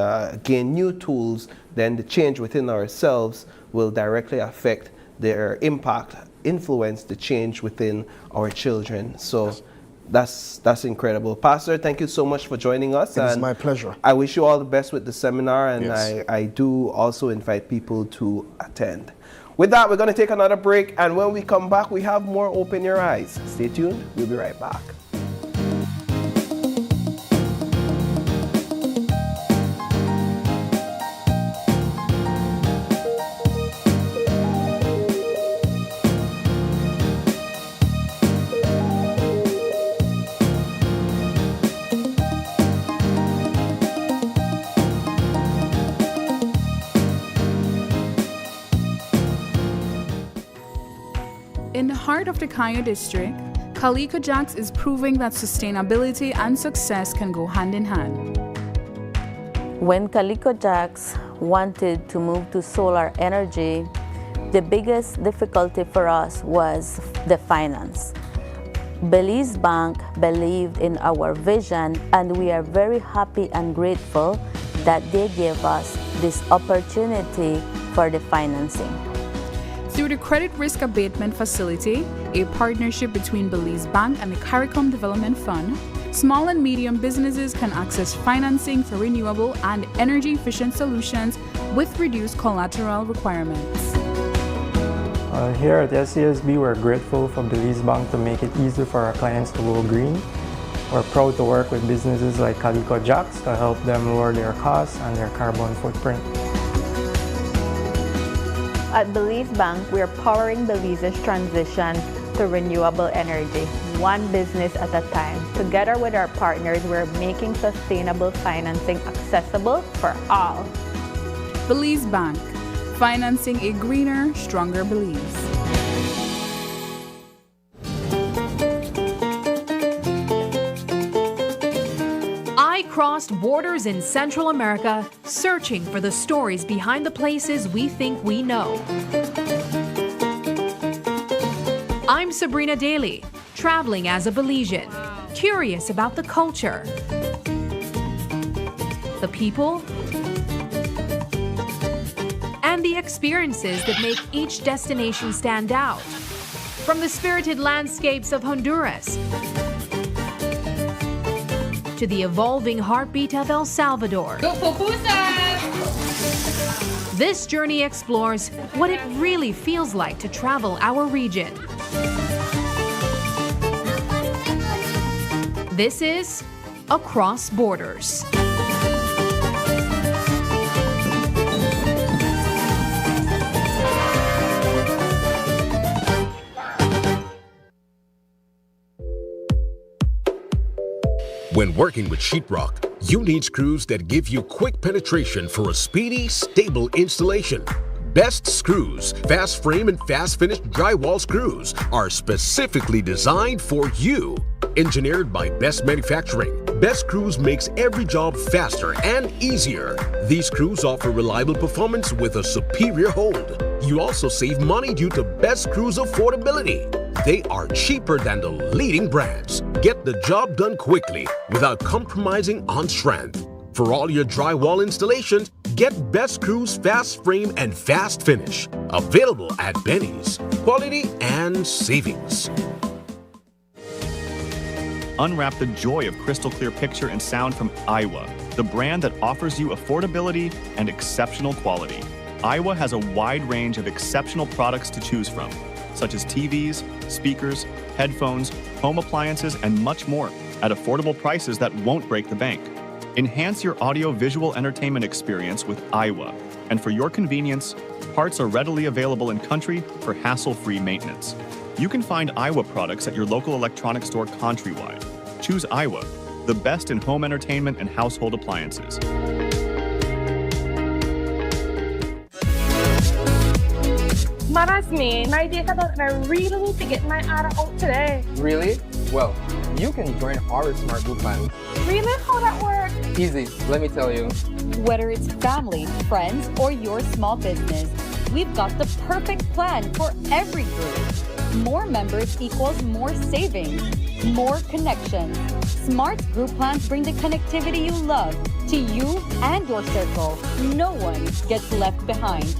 gain new tools, then the change within ourselves will directly affect their impact, influence the change within our children. So that's incredible. Pastor, thank you so much for joining us. It is my pleasure. I wish you all the best with the seminar, and Yes. I do also invite people to attend. With that, we're going to take another break, and when we come back, we have more Open Your Eyes. Stay tuned. We'll be right back. In the heart of the Kayo district, Kaliko Jacks is proving that sustainability and success can go hand in hand. When Kaliko Jacks wanted to move to solar energy, the biggest difficulty for us was the finance. Belize Bank believed in our vision, and we are very happy and grateful that they gave us this opportunity for the financing. Through the Credit Risk Abatement Facility, a partnership between Belize Bank and the CARICOM Development Fund, small and medium businesses can access financing for renewable and energy-efficient solutions with reduced collateral requirements. Here at SCSB, we're grateful for Belize Bank to make it easy for our clients to go green. We're proud to work with businesses like Calico Jacks to help them lower their costs and their carbon footprint. At Belize Bank, we are powering Belize's transition to renewable energy, one business at a time. Together with our partners, we're making sustainable financing accessible for all. Belize Bank, financing a greener, stronger Belize. I crossed borders in Central America, searching for the stories behind the places we think we know. I'm Sabrina Daly, traveling as a Belizean, curious about the culture, the people, and the experiences that make each destination stand out. From the spirited landscapes of Honduras to the evolving heartbeat of El Salvador. Go pupusas! This journey explores what it really feels like to travel our region. This is Across Borders. When working with sheetrock, you need screws that give you quick penetration for a speedy, stable installation. Best Screws, fast frame and fast finish drywall screws are specifically designed for you. Engineered by Best Manufacturing, Best Screws makes every job faster and easier. These screws offer reliable performance with a superior hold. You also save money due to Best Screws affordability. They are cheaper than the leading brands. Get the job done quickly without compromising on strength. For all your drywall installations, get Best Screws Fast Frame and Fast Finish. Available at Benny's. Quality and savings. Unwrap the joy of crystal clear picture and sound from Iowa, the brand that offers you affordability and exceptional quality. Iowa has a wide range of exceptional products to choose from, such as TVs, speakers, headphones, home appliances, and much more at affordable prices that won't break the bank. Enhance your audio-visual entertainment experience with Iowa, and for your convenience, parts are readily available in country for hassle-free maintenance. You can find Iowa products at your local electronics store countrywide. Choose Iowa, the best in home entertainment and household appliances. Manasmin, my data done and I really need to get my ARA out today. Really? Well, you can join our Smart Group plan. Really? How that work? Easy, let me tell you. Whether it's family, friends, or your small business, we've got the perfect plan for every group. More members equals more savings, more connections. Smart group plans bring the connectivity you love to you and your circle. No one gets left behind.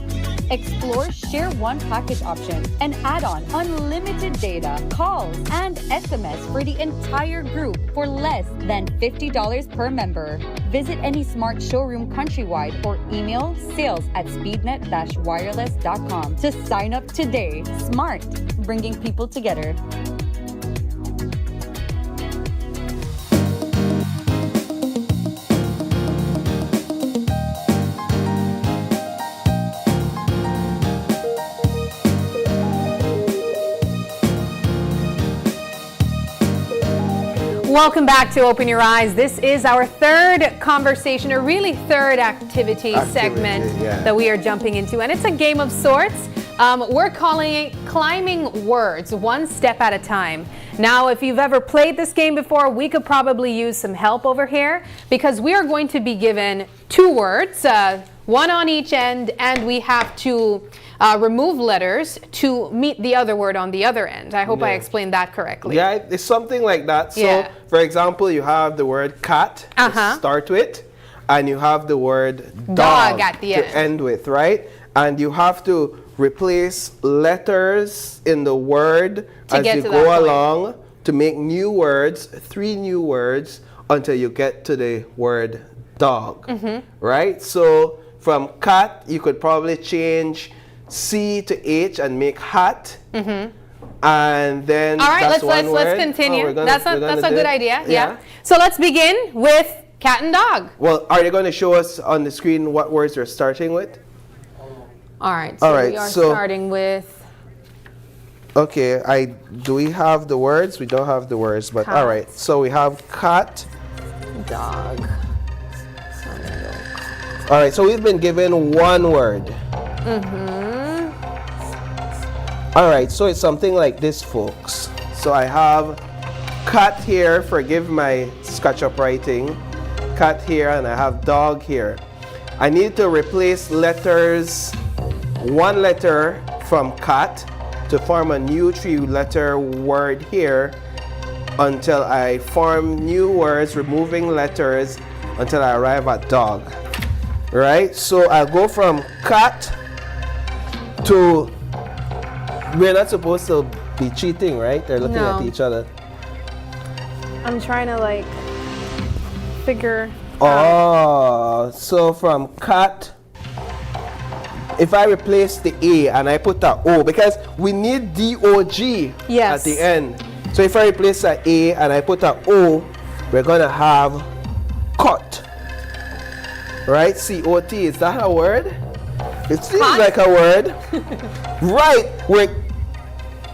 Explore Share One package option and add on unlimited data, calls, and SMS for the entire group for less than $50 per member. Visit any Smart showroom countrywide or email sales@speednet-wireless.com to sign up today. Smart, bringing people together. Welcome back to Open Your Eyes. This is our third conversation, or really third activity segment that we are jumping into, and it's a game of sorts. We're calling it Climbing Words, one step at a time. Now, if you've ever played this game before, we could probably use some help over here, because we are going to be given two words, one on each end, and we have to remove letters to meet the other word on the other end. I hope I explained that correctly. Yeah, it's something like that. So, for example, you have the word cat to start with, and you have the word dog at the to end with, right? And you have to replace letters in the word as get you to that go point. along to make new words, 3 new words, until you get to the word dog, right? So from cat, you could probably change C to H and make hat. And then All right, that's let's one word. continue. Oh, That's we're gonna a do good it? idea. Yeah. So let's begin with cat and dog. Well, are they going to show us on the screen what words we're starting with? All right. So All right, we are so- starting with Okay, do we have the words? We don't have the words, but all right. So we have cat. dog. All right, so we've been given one word. All right, so it's something like this, folks. So I have cat here, forgive my SketchUp writing. Cat here, and I have dog here. I need to replace letters, one letter from cat to form a new 3-letter word here until I form new words, removing letters until I arrive at dog. Right? So I'll go from cat to, we're not supposed to be cheating, right? They're looking No. at each other. I'm trying to like figure. Oh, so from cat, if I replace the A and I put a O, because we need D-O-G Yes. at the end. So if I replace a A and I put a O, we're gonna have cot. Right? C-O-T, is that a word? It seems Cot? like a word. Right, we're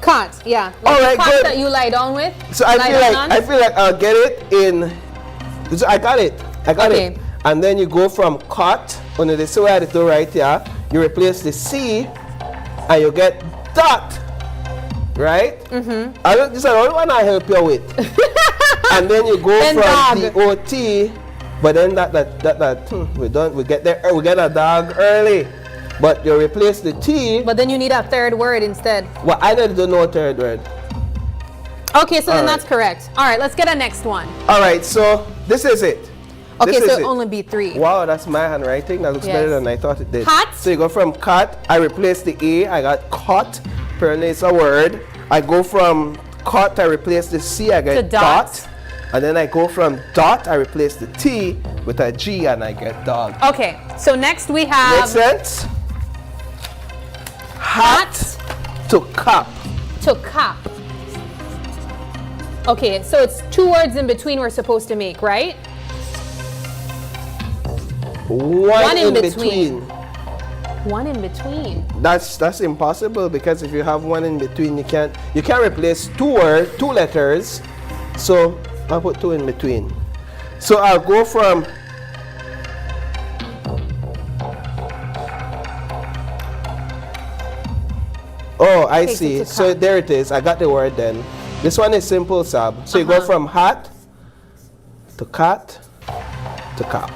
Cot, yeah. Like All the right, cot good. that you lie down with. So I lie feel down like on? I'll get it in. So I got it. I got Okay. it. And then you go from cot on the way I did it right here. You replace the C, and you get dot. Right? I don't. This is the only one I help you with. And then you go Then from dog. D-O-T, but then we don't. We get there. We get a dog early. But you replace the T. But then you need a third word instead. Well, I don't know a third word. Okay, so All then right. that's correct. All right, let's get a next one. All right, so this is it. Okay, This so is it it. only be 3. Wow, that's my handwriting. That looks better Yes. than I thought it did. Cat. So you go from cat, I replace the A, I got caught. Apparently it's a word. I go from caught, I replace the C, I To get dot. dot. And then I go from dot, I replace the T with a G and I get dog. Okay, so next we have Makes sense? Hat to cup. to cap. Okay, so it's 2 words in between we're supposed to make, right? One in between. between. One in between. That's impossible, because if you have one in between, you can't replace two letters. So I'll put 2 in between. So I'll go from oh, I Okay, see. so to So cap. there it is. I got the word then. This one is simple, Sab. So you go from hat to cat to cap.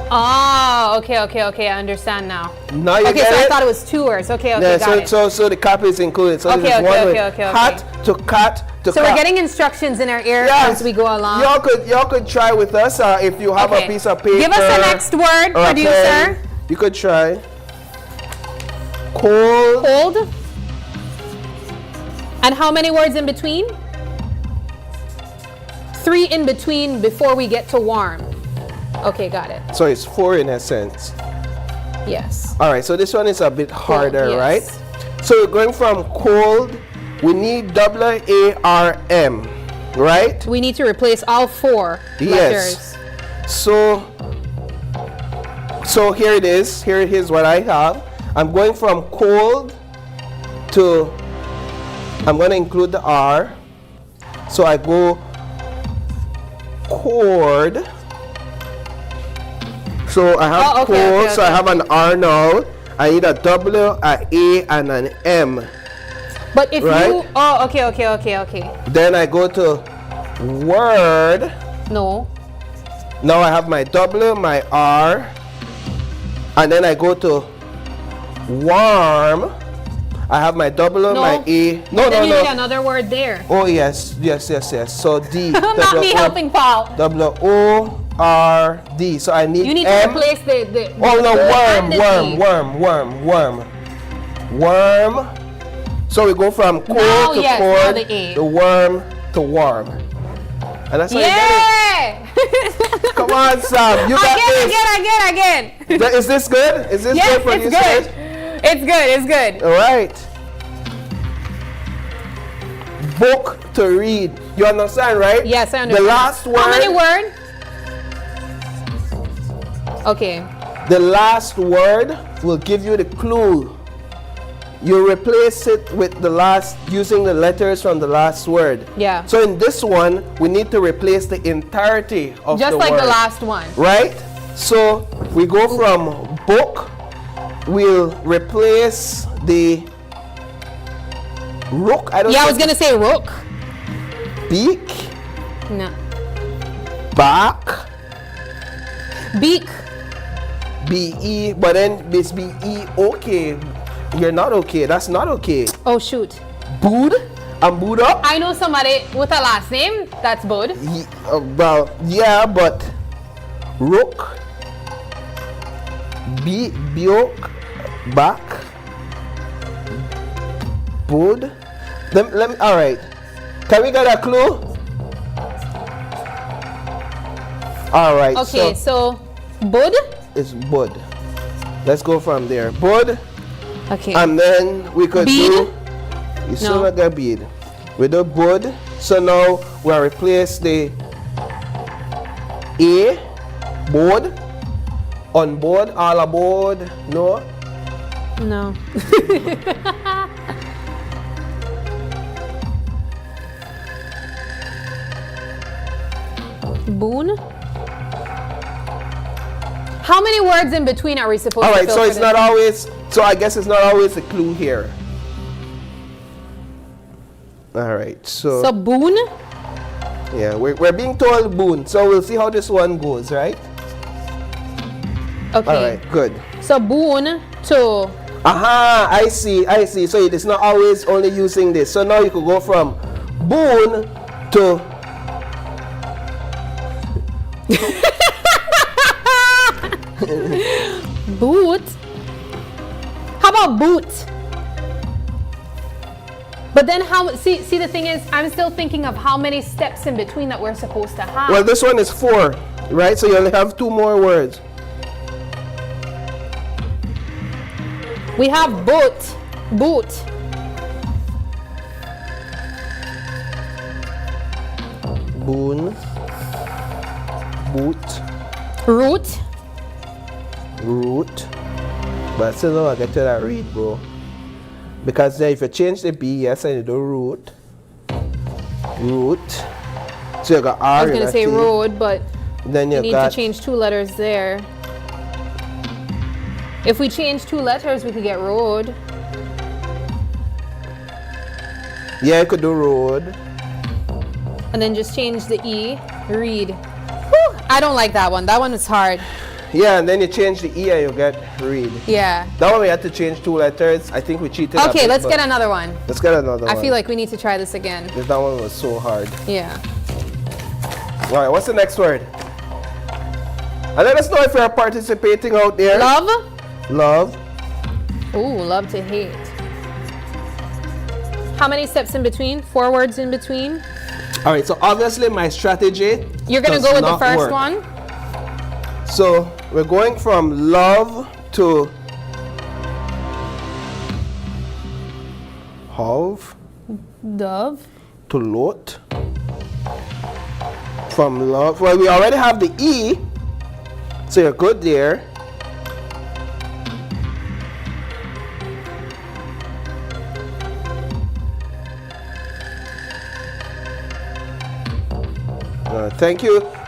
Oh, okay, I understand now. Now you Okay, get so I it? thought it was 2 words. Okay, Yeah, got it. so the cap is included. So Okay, this is okay, one okay, word. okay, okay. Hat to cat to So cap. we're getting instructions in our ear Yes. as we go along. Y'all could try with us if you have Okay. a piece of paper. Give us the next word, or a producer. pen. You could try. Cold. Cold. And how many words in between? 3 in between before we get to warm. Okay, got it. So it's 4 in essence. Yes. All right, so this one is a bit harder, yes. right? So we're going from cold, we need W-A-R-M, right? We need to replace all 4 letters. Yes. So here it is. Here it is what I have. I'm going from cold to, I'm going to include the R. So I go cord. So I have cold, so I have an R now. I need a W, a A, and an M. But if Right? you, oh, okay. Then I go to word. No. Now I have my W, my R, and then I go to warm. I have my W, No. my A. Then you need another word there. Oh yes. So D. Not me helping Paul. W-O-R-D. So I need You need M. to replace the Oh no, O and the D. worm. Worm. So we go from cord Now, to yes, cord, now the A. the worm to worm. And that's how you Yeah! get it. Come on, Sam. You got this. Again. Is this good? Is this Yes, good for it's you? good. It's good. All right. Book to read. You understand, right? Yes, I understand. The last word. How many words? Okay. The last word will give you the clue. You replace it with the last, using the letters from the last word. Yeah. So in this one, we need to replace the entirety of Just the like word. the last one. Right? So we go from book, we'll replace the rook. I was gonna say rook. Beak. No. Back. Beak. B-E, but then it's B-E, okay. You're not okay. That's not okay. Oh, shoot. Bood and Buddha. I know somebody with a last name that's Bud. Well, yeah, but rook, Biok, back, Bud. Let me, all right. Can we get a clue? All right. Okay, so Bud? It's Bud. Let's go from there. Bud. Okay. And then we could Bead? do. You still not got bead. We do Bud. So now we'll replace the A, board, on board, all aboard. No. No. Boon? How many words in between are we supposed to All right, fill so for it's this? not always, so I guess it's not always a clue here. All right, so. So boon? Yeah, we're being told boon, so we'll see how this one goes, right? Okay. All right, good. So boon to. Aha, I see. So it is not always only using this. So now you could go from boon to. Boot? How about boot? But then how, see the thing is, I'm still thinking of how many steps in between that we're supposed to have. Well, this one is 4, right? So you only have 2 more words. We have boot. Boot. Boon. Boot. Root. Root. But still don't get to that read, bro. Because then if you change the B, yes, and you do root. Root. So you got R. I was going to say road, but then you need got to change 2 letters there. If we change 2 letters, we could get road. Yeah, you could do road. And then just change the E, read. Whew, I don't like that one. That one is hard. Yeah, and then you change the E and you get read. Yeah. That one we had to change 2 letters. I think we cheated. Okay, let's get another one. Let's get another one. I feel like we need to try this again. Because that one was so hard. Yeah. All right, what's the next word? And let us know if you're participating out there. Love? Love. Ooh, love to hate. How many steps in between? 4 words in between? All right, so obviously my strategy. You're going to go with the first one? So we're going from love to have. Dove. To lot. From love. Well, we already have the E. So you're good there.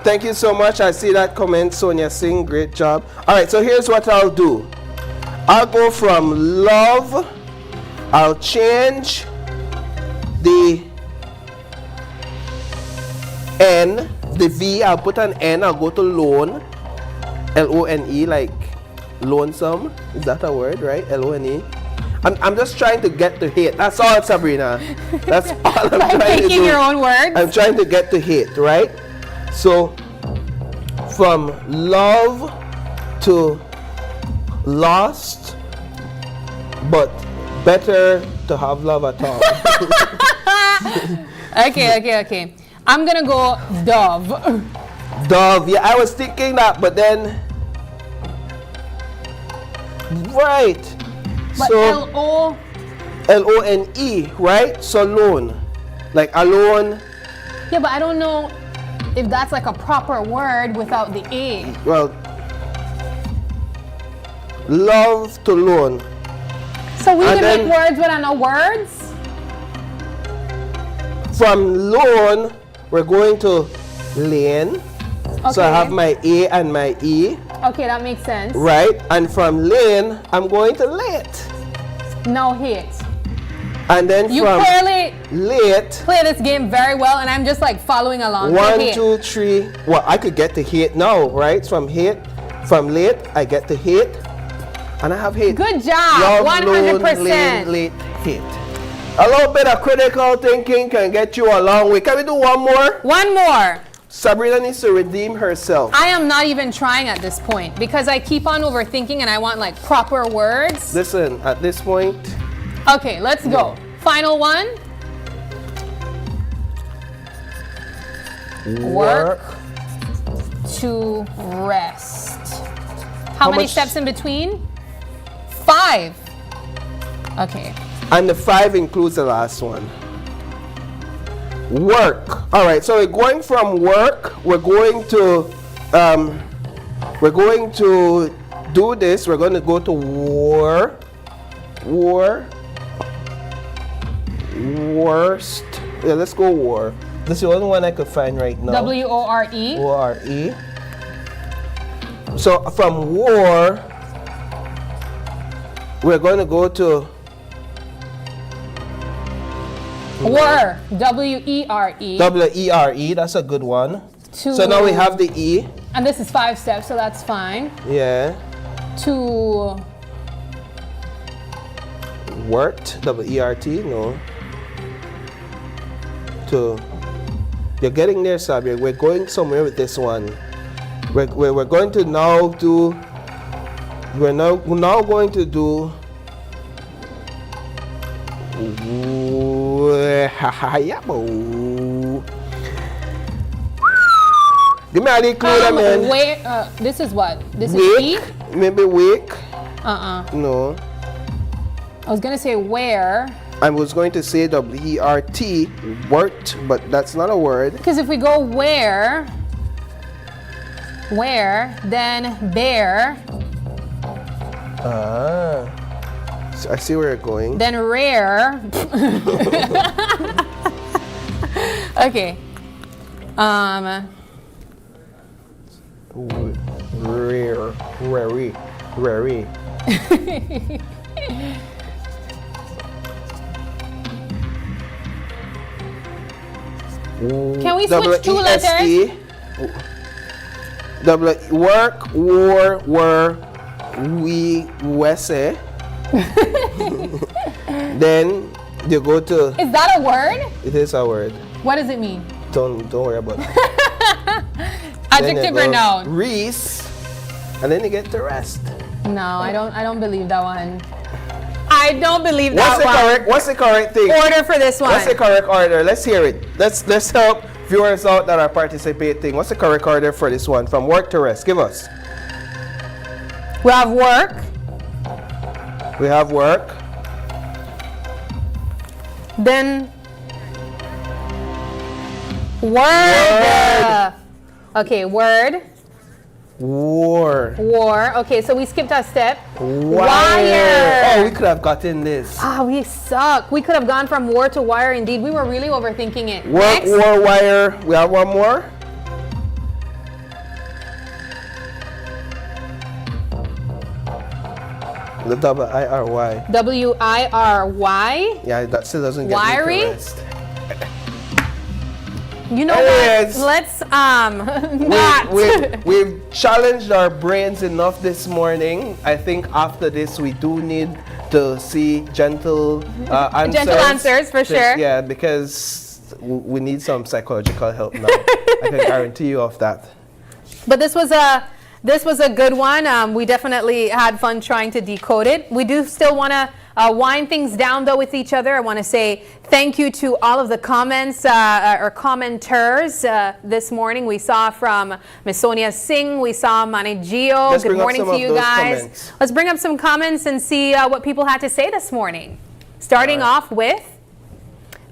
Thank you so much. I see that comment, Sonia Singh, great job. All right, so here's what I'll do. I'll go from love, I'll change the N, the V, I'll put an N, I'll go to loan, L-O-N-E, like lonesome. Is that a word, right? L-O-N-E. I'm just trying to get to hate. That's all, Sabrina. That's all I'm trying to do. Your own words? I'm trying to get to hate, right? So, from love to lost, but Better to have love at all. Okay. I'm gonna go dove. Dove, yeah, I was thinking that, but then, right. But So L-O. L-O-N-E, right? So lone, like alone. Yeah, but I don't know if that's like a proper word without the A. Well, love to loan. So we And can then- make words without no words? From loan, we're going to lane. So I Okay. have my A and my E, Okay, that makes sense. right? And from lane, I'm going to late. No hit. And then You from clearly late, play this game very well, and I'm just like following along. So 1, hit. 2, 3. Well, I could get to hit now, right? From late, I get to hit. And I have hit. Good job, Love, 100%. loan, lane, late, hit. A little bit of critical thinking can get you a long way. Can we do one more? One more. Sabrina needs to redeem herself. I am not even trying at this point because I keep on overthinking and I want like proper words. Listen, at this point. Okay, let's go. Final one. Work to rest. How many much- steps in between? 5. Okay. And the 5 includes the last one. Work. All right, so we're going from work. We're going to do this. We're going to go to war. Worst. Yeah, let's go war. This is the only one I could find right now. W-O-R-E. O-R-E. So from war, we're going to go to Were. W-E-R-E. W-E-R-E, that's a good one. To- So now we have the E. And this is 5 steps, so that's fine. Yeah. To Wert, W-E-R-T, no. To, you're getting there, Sabia. We're going somewhere with this one. We're going to now do, we're now going to do, give me a little clue, man. where, this is what? This is Wake, E? maybe wake. No. I was gonna say where. I was going to say W-E-R-T, wort, but that's not a word. Because if we go where, then bear, So I see where you're going. then rare. Okay. Rare. Can we switch 2 letters? Work, war, we, wese. Then you go to. Is that a word? It is a word. What does it mean? Don't worry about it. Adjective or noun? Reese, and then you get the rest. No, I don't believe that one. I don't believe that What's the correct thing? Order for this one. What's the correct order? Let's hear it. Let's help viewers out that are participating. What's the correct order for this one? From work to rest. Give us. We have work. We have work. Then word. Okay, word. War. Okay, so we skipped a step. Wire. Oh, we could have gotten this. We suck. We could have gone from war to wire. Indeed, we were really overthinking it. Work, Next. war, wire. We have one more. The W-I-R-Y. W-I-R-Y. Yeah, that still doesn't get Wiry? me to rest. You know Anyways, what? Let's not. We've challenged our brains enough this morning. I think after this we do need to see gentle answers. Gentle answers, for sure. Yeah, because we need some psychological help now. I can guarantee you of that. But this was a good one. We definitely had fun trying to decode it. We do still want to wind things down, though, with each other, I want to say thank you to all of the comments or commenters this morning. We saw from Miss Sonia Singh. We saw Manigio. Good morning to you guys. Comments. Let's bring up some comments and see what people had to say this morning. Starting off with...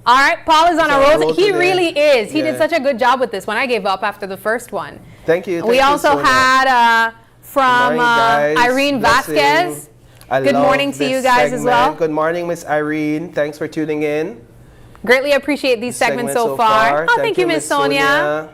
All right, Paul is on a roll. He today. Really is. He Yeah. did such a good job with this one. I gave up after the first one. Thank you. We also had from Irene Blessing. Vasquez. Good love morning to this you guys as well. segment. Good morning, Miss Irene. Thanks for tuning in. Greatly appreciate these segments so far. Oh, thank you, Miss Sonia.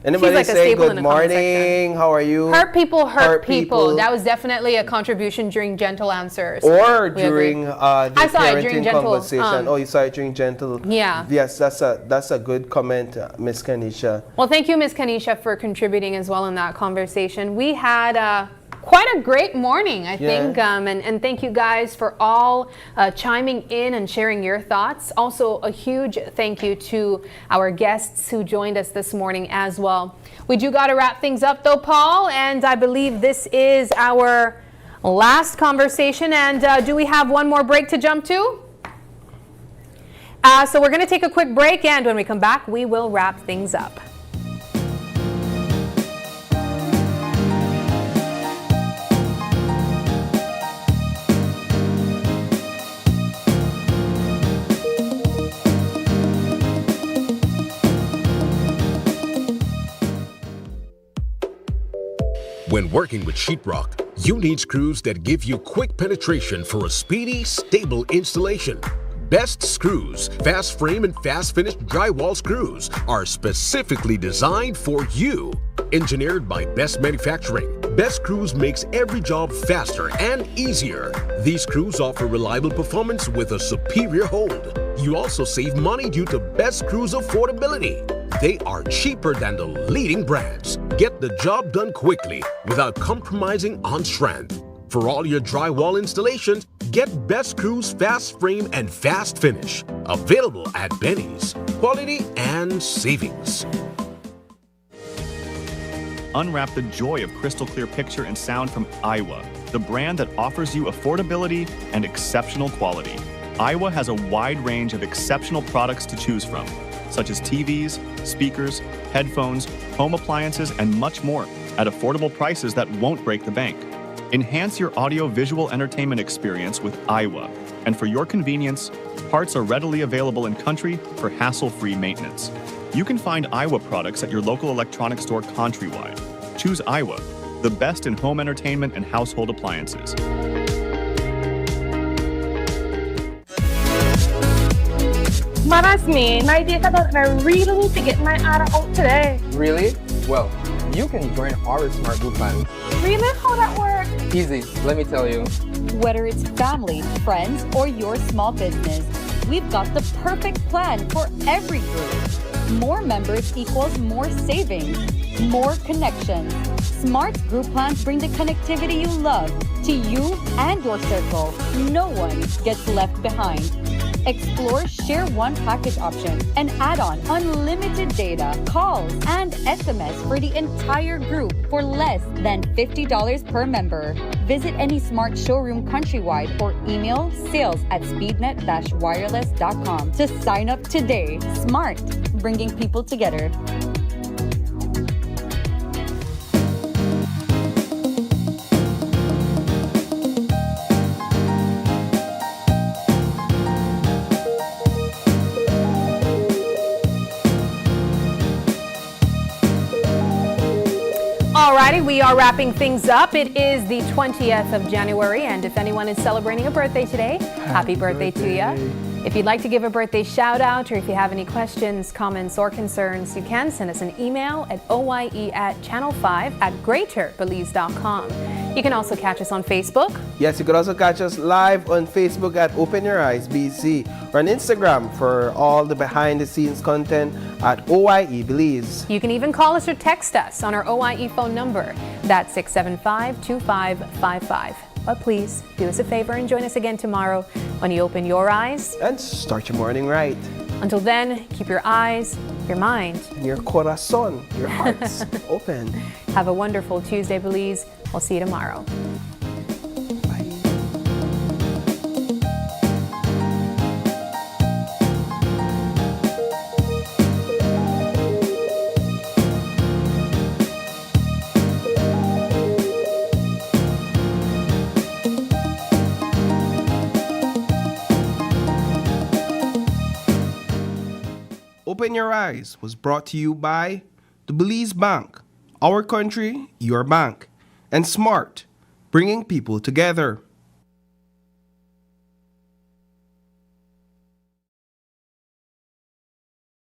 Anybody like a say staple in good the comment morning? How are you? Hurt people hurt people. That was definitely a contribution during Gentle Answers. Or We during agree. the I saw it during parenting Gentle, conversation. Oh, you saw it during Gentle. Yeah. Yes, that's a good comment, Miss Kanisha. Well, thank you, Miss Kanisha, for contributing as well in that conversation. We had quite a great morning, I think, and thank you guys for all chiming in and sharing your thoughts. Also, a huge thank you to our guests who joined us this morning as well. We do got to wrap things up, though, Paul, and I believe this is our last conversation. And do we have one more break to jump to? So we're going to take a quick break, and when we come back, we will wrap things up. When working with sheetrock, you need screws that give you quick penetration for a speedy, stable installation. Best Screws, fast frame and fast finish drywall screws are specifically designed for you. Engineered by Best Manufacturing, Best Screws makes every job faster and easier. These screws offer reliable performance with a superior hold. You also save money due to Best Screws affordability. They are cheaper than the leading brands. Get the job done quickly without compromising on strength. For all your drywall installations, get Best Screws Fast Frame and Fast Finish. Available at Benny's. Quality and savings. Unwrap the joy of crystal clear picture and sound from Iowa, the brand that offers you affordability and exceptional quality. Iowa has a wide range of exceptional products to choose from, such as TVs, speakers, headphones, home appliances, and much more at affordable prices that won't break the bank. Enhance your audio-visual entertainment experience with Iowa, and for your convenience, parts are readily available in country for hassle-free maintenance. You can find Iowa products at your local electronics store countrywide. Choose Iowa, the best in home entertainment and household appliances. That's me. My data done, and I really need to get my order out today. Really? Well, you can join our Smart Group plan. Really? How that work? Easy, let me tell you. Whether it's family, friends, or your small business, we've got the perfect plan for every group. More members equals more savings, more connections. Smart Group plans bring the connectivity you love to you and your circle. No one gets left behind. Explore Share One package option and add on unlimited data, calls, and SMS for the entire group for less than $50 per member. Visit any Smart showroom countrywide or email sales@speednet-wireless.com to sign up today. Smart, bringing people together. Alrighty, we are wrapping things up. It is the 20th of January, and if anyone is celebrating a birthday today, happy birthday to you. If you'd like to give a birthday shout out, or if you have any questions, comments, or concerns, you can send us an email at oye@channel5@greaterbelize.com. You can also catch us on Facebook. Yes, you can also catch us live on Facebook at Open Your Eyes BC, or on Instagram for all the behind the scenes content at OYE Belize. You can even call us or text us on our OYE phone number. That's 675-2555. But please do us a favor and join us again tomorrow when you open your eyes and start your morning right. Until then, keep your eyes, your mind, your corazón, your hearts open. Have a wonderful Tuesday, Belize. We'll see you tomorrow. Bye. Open Your Eyes was brought to you by the Belize Bank, our country, your bank, and Smart, bringing people together.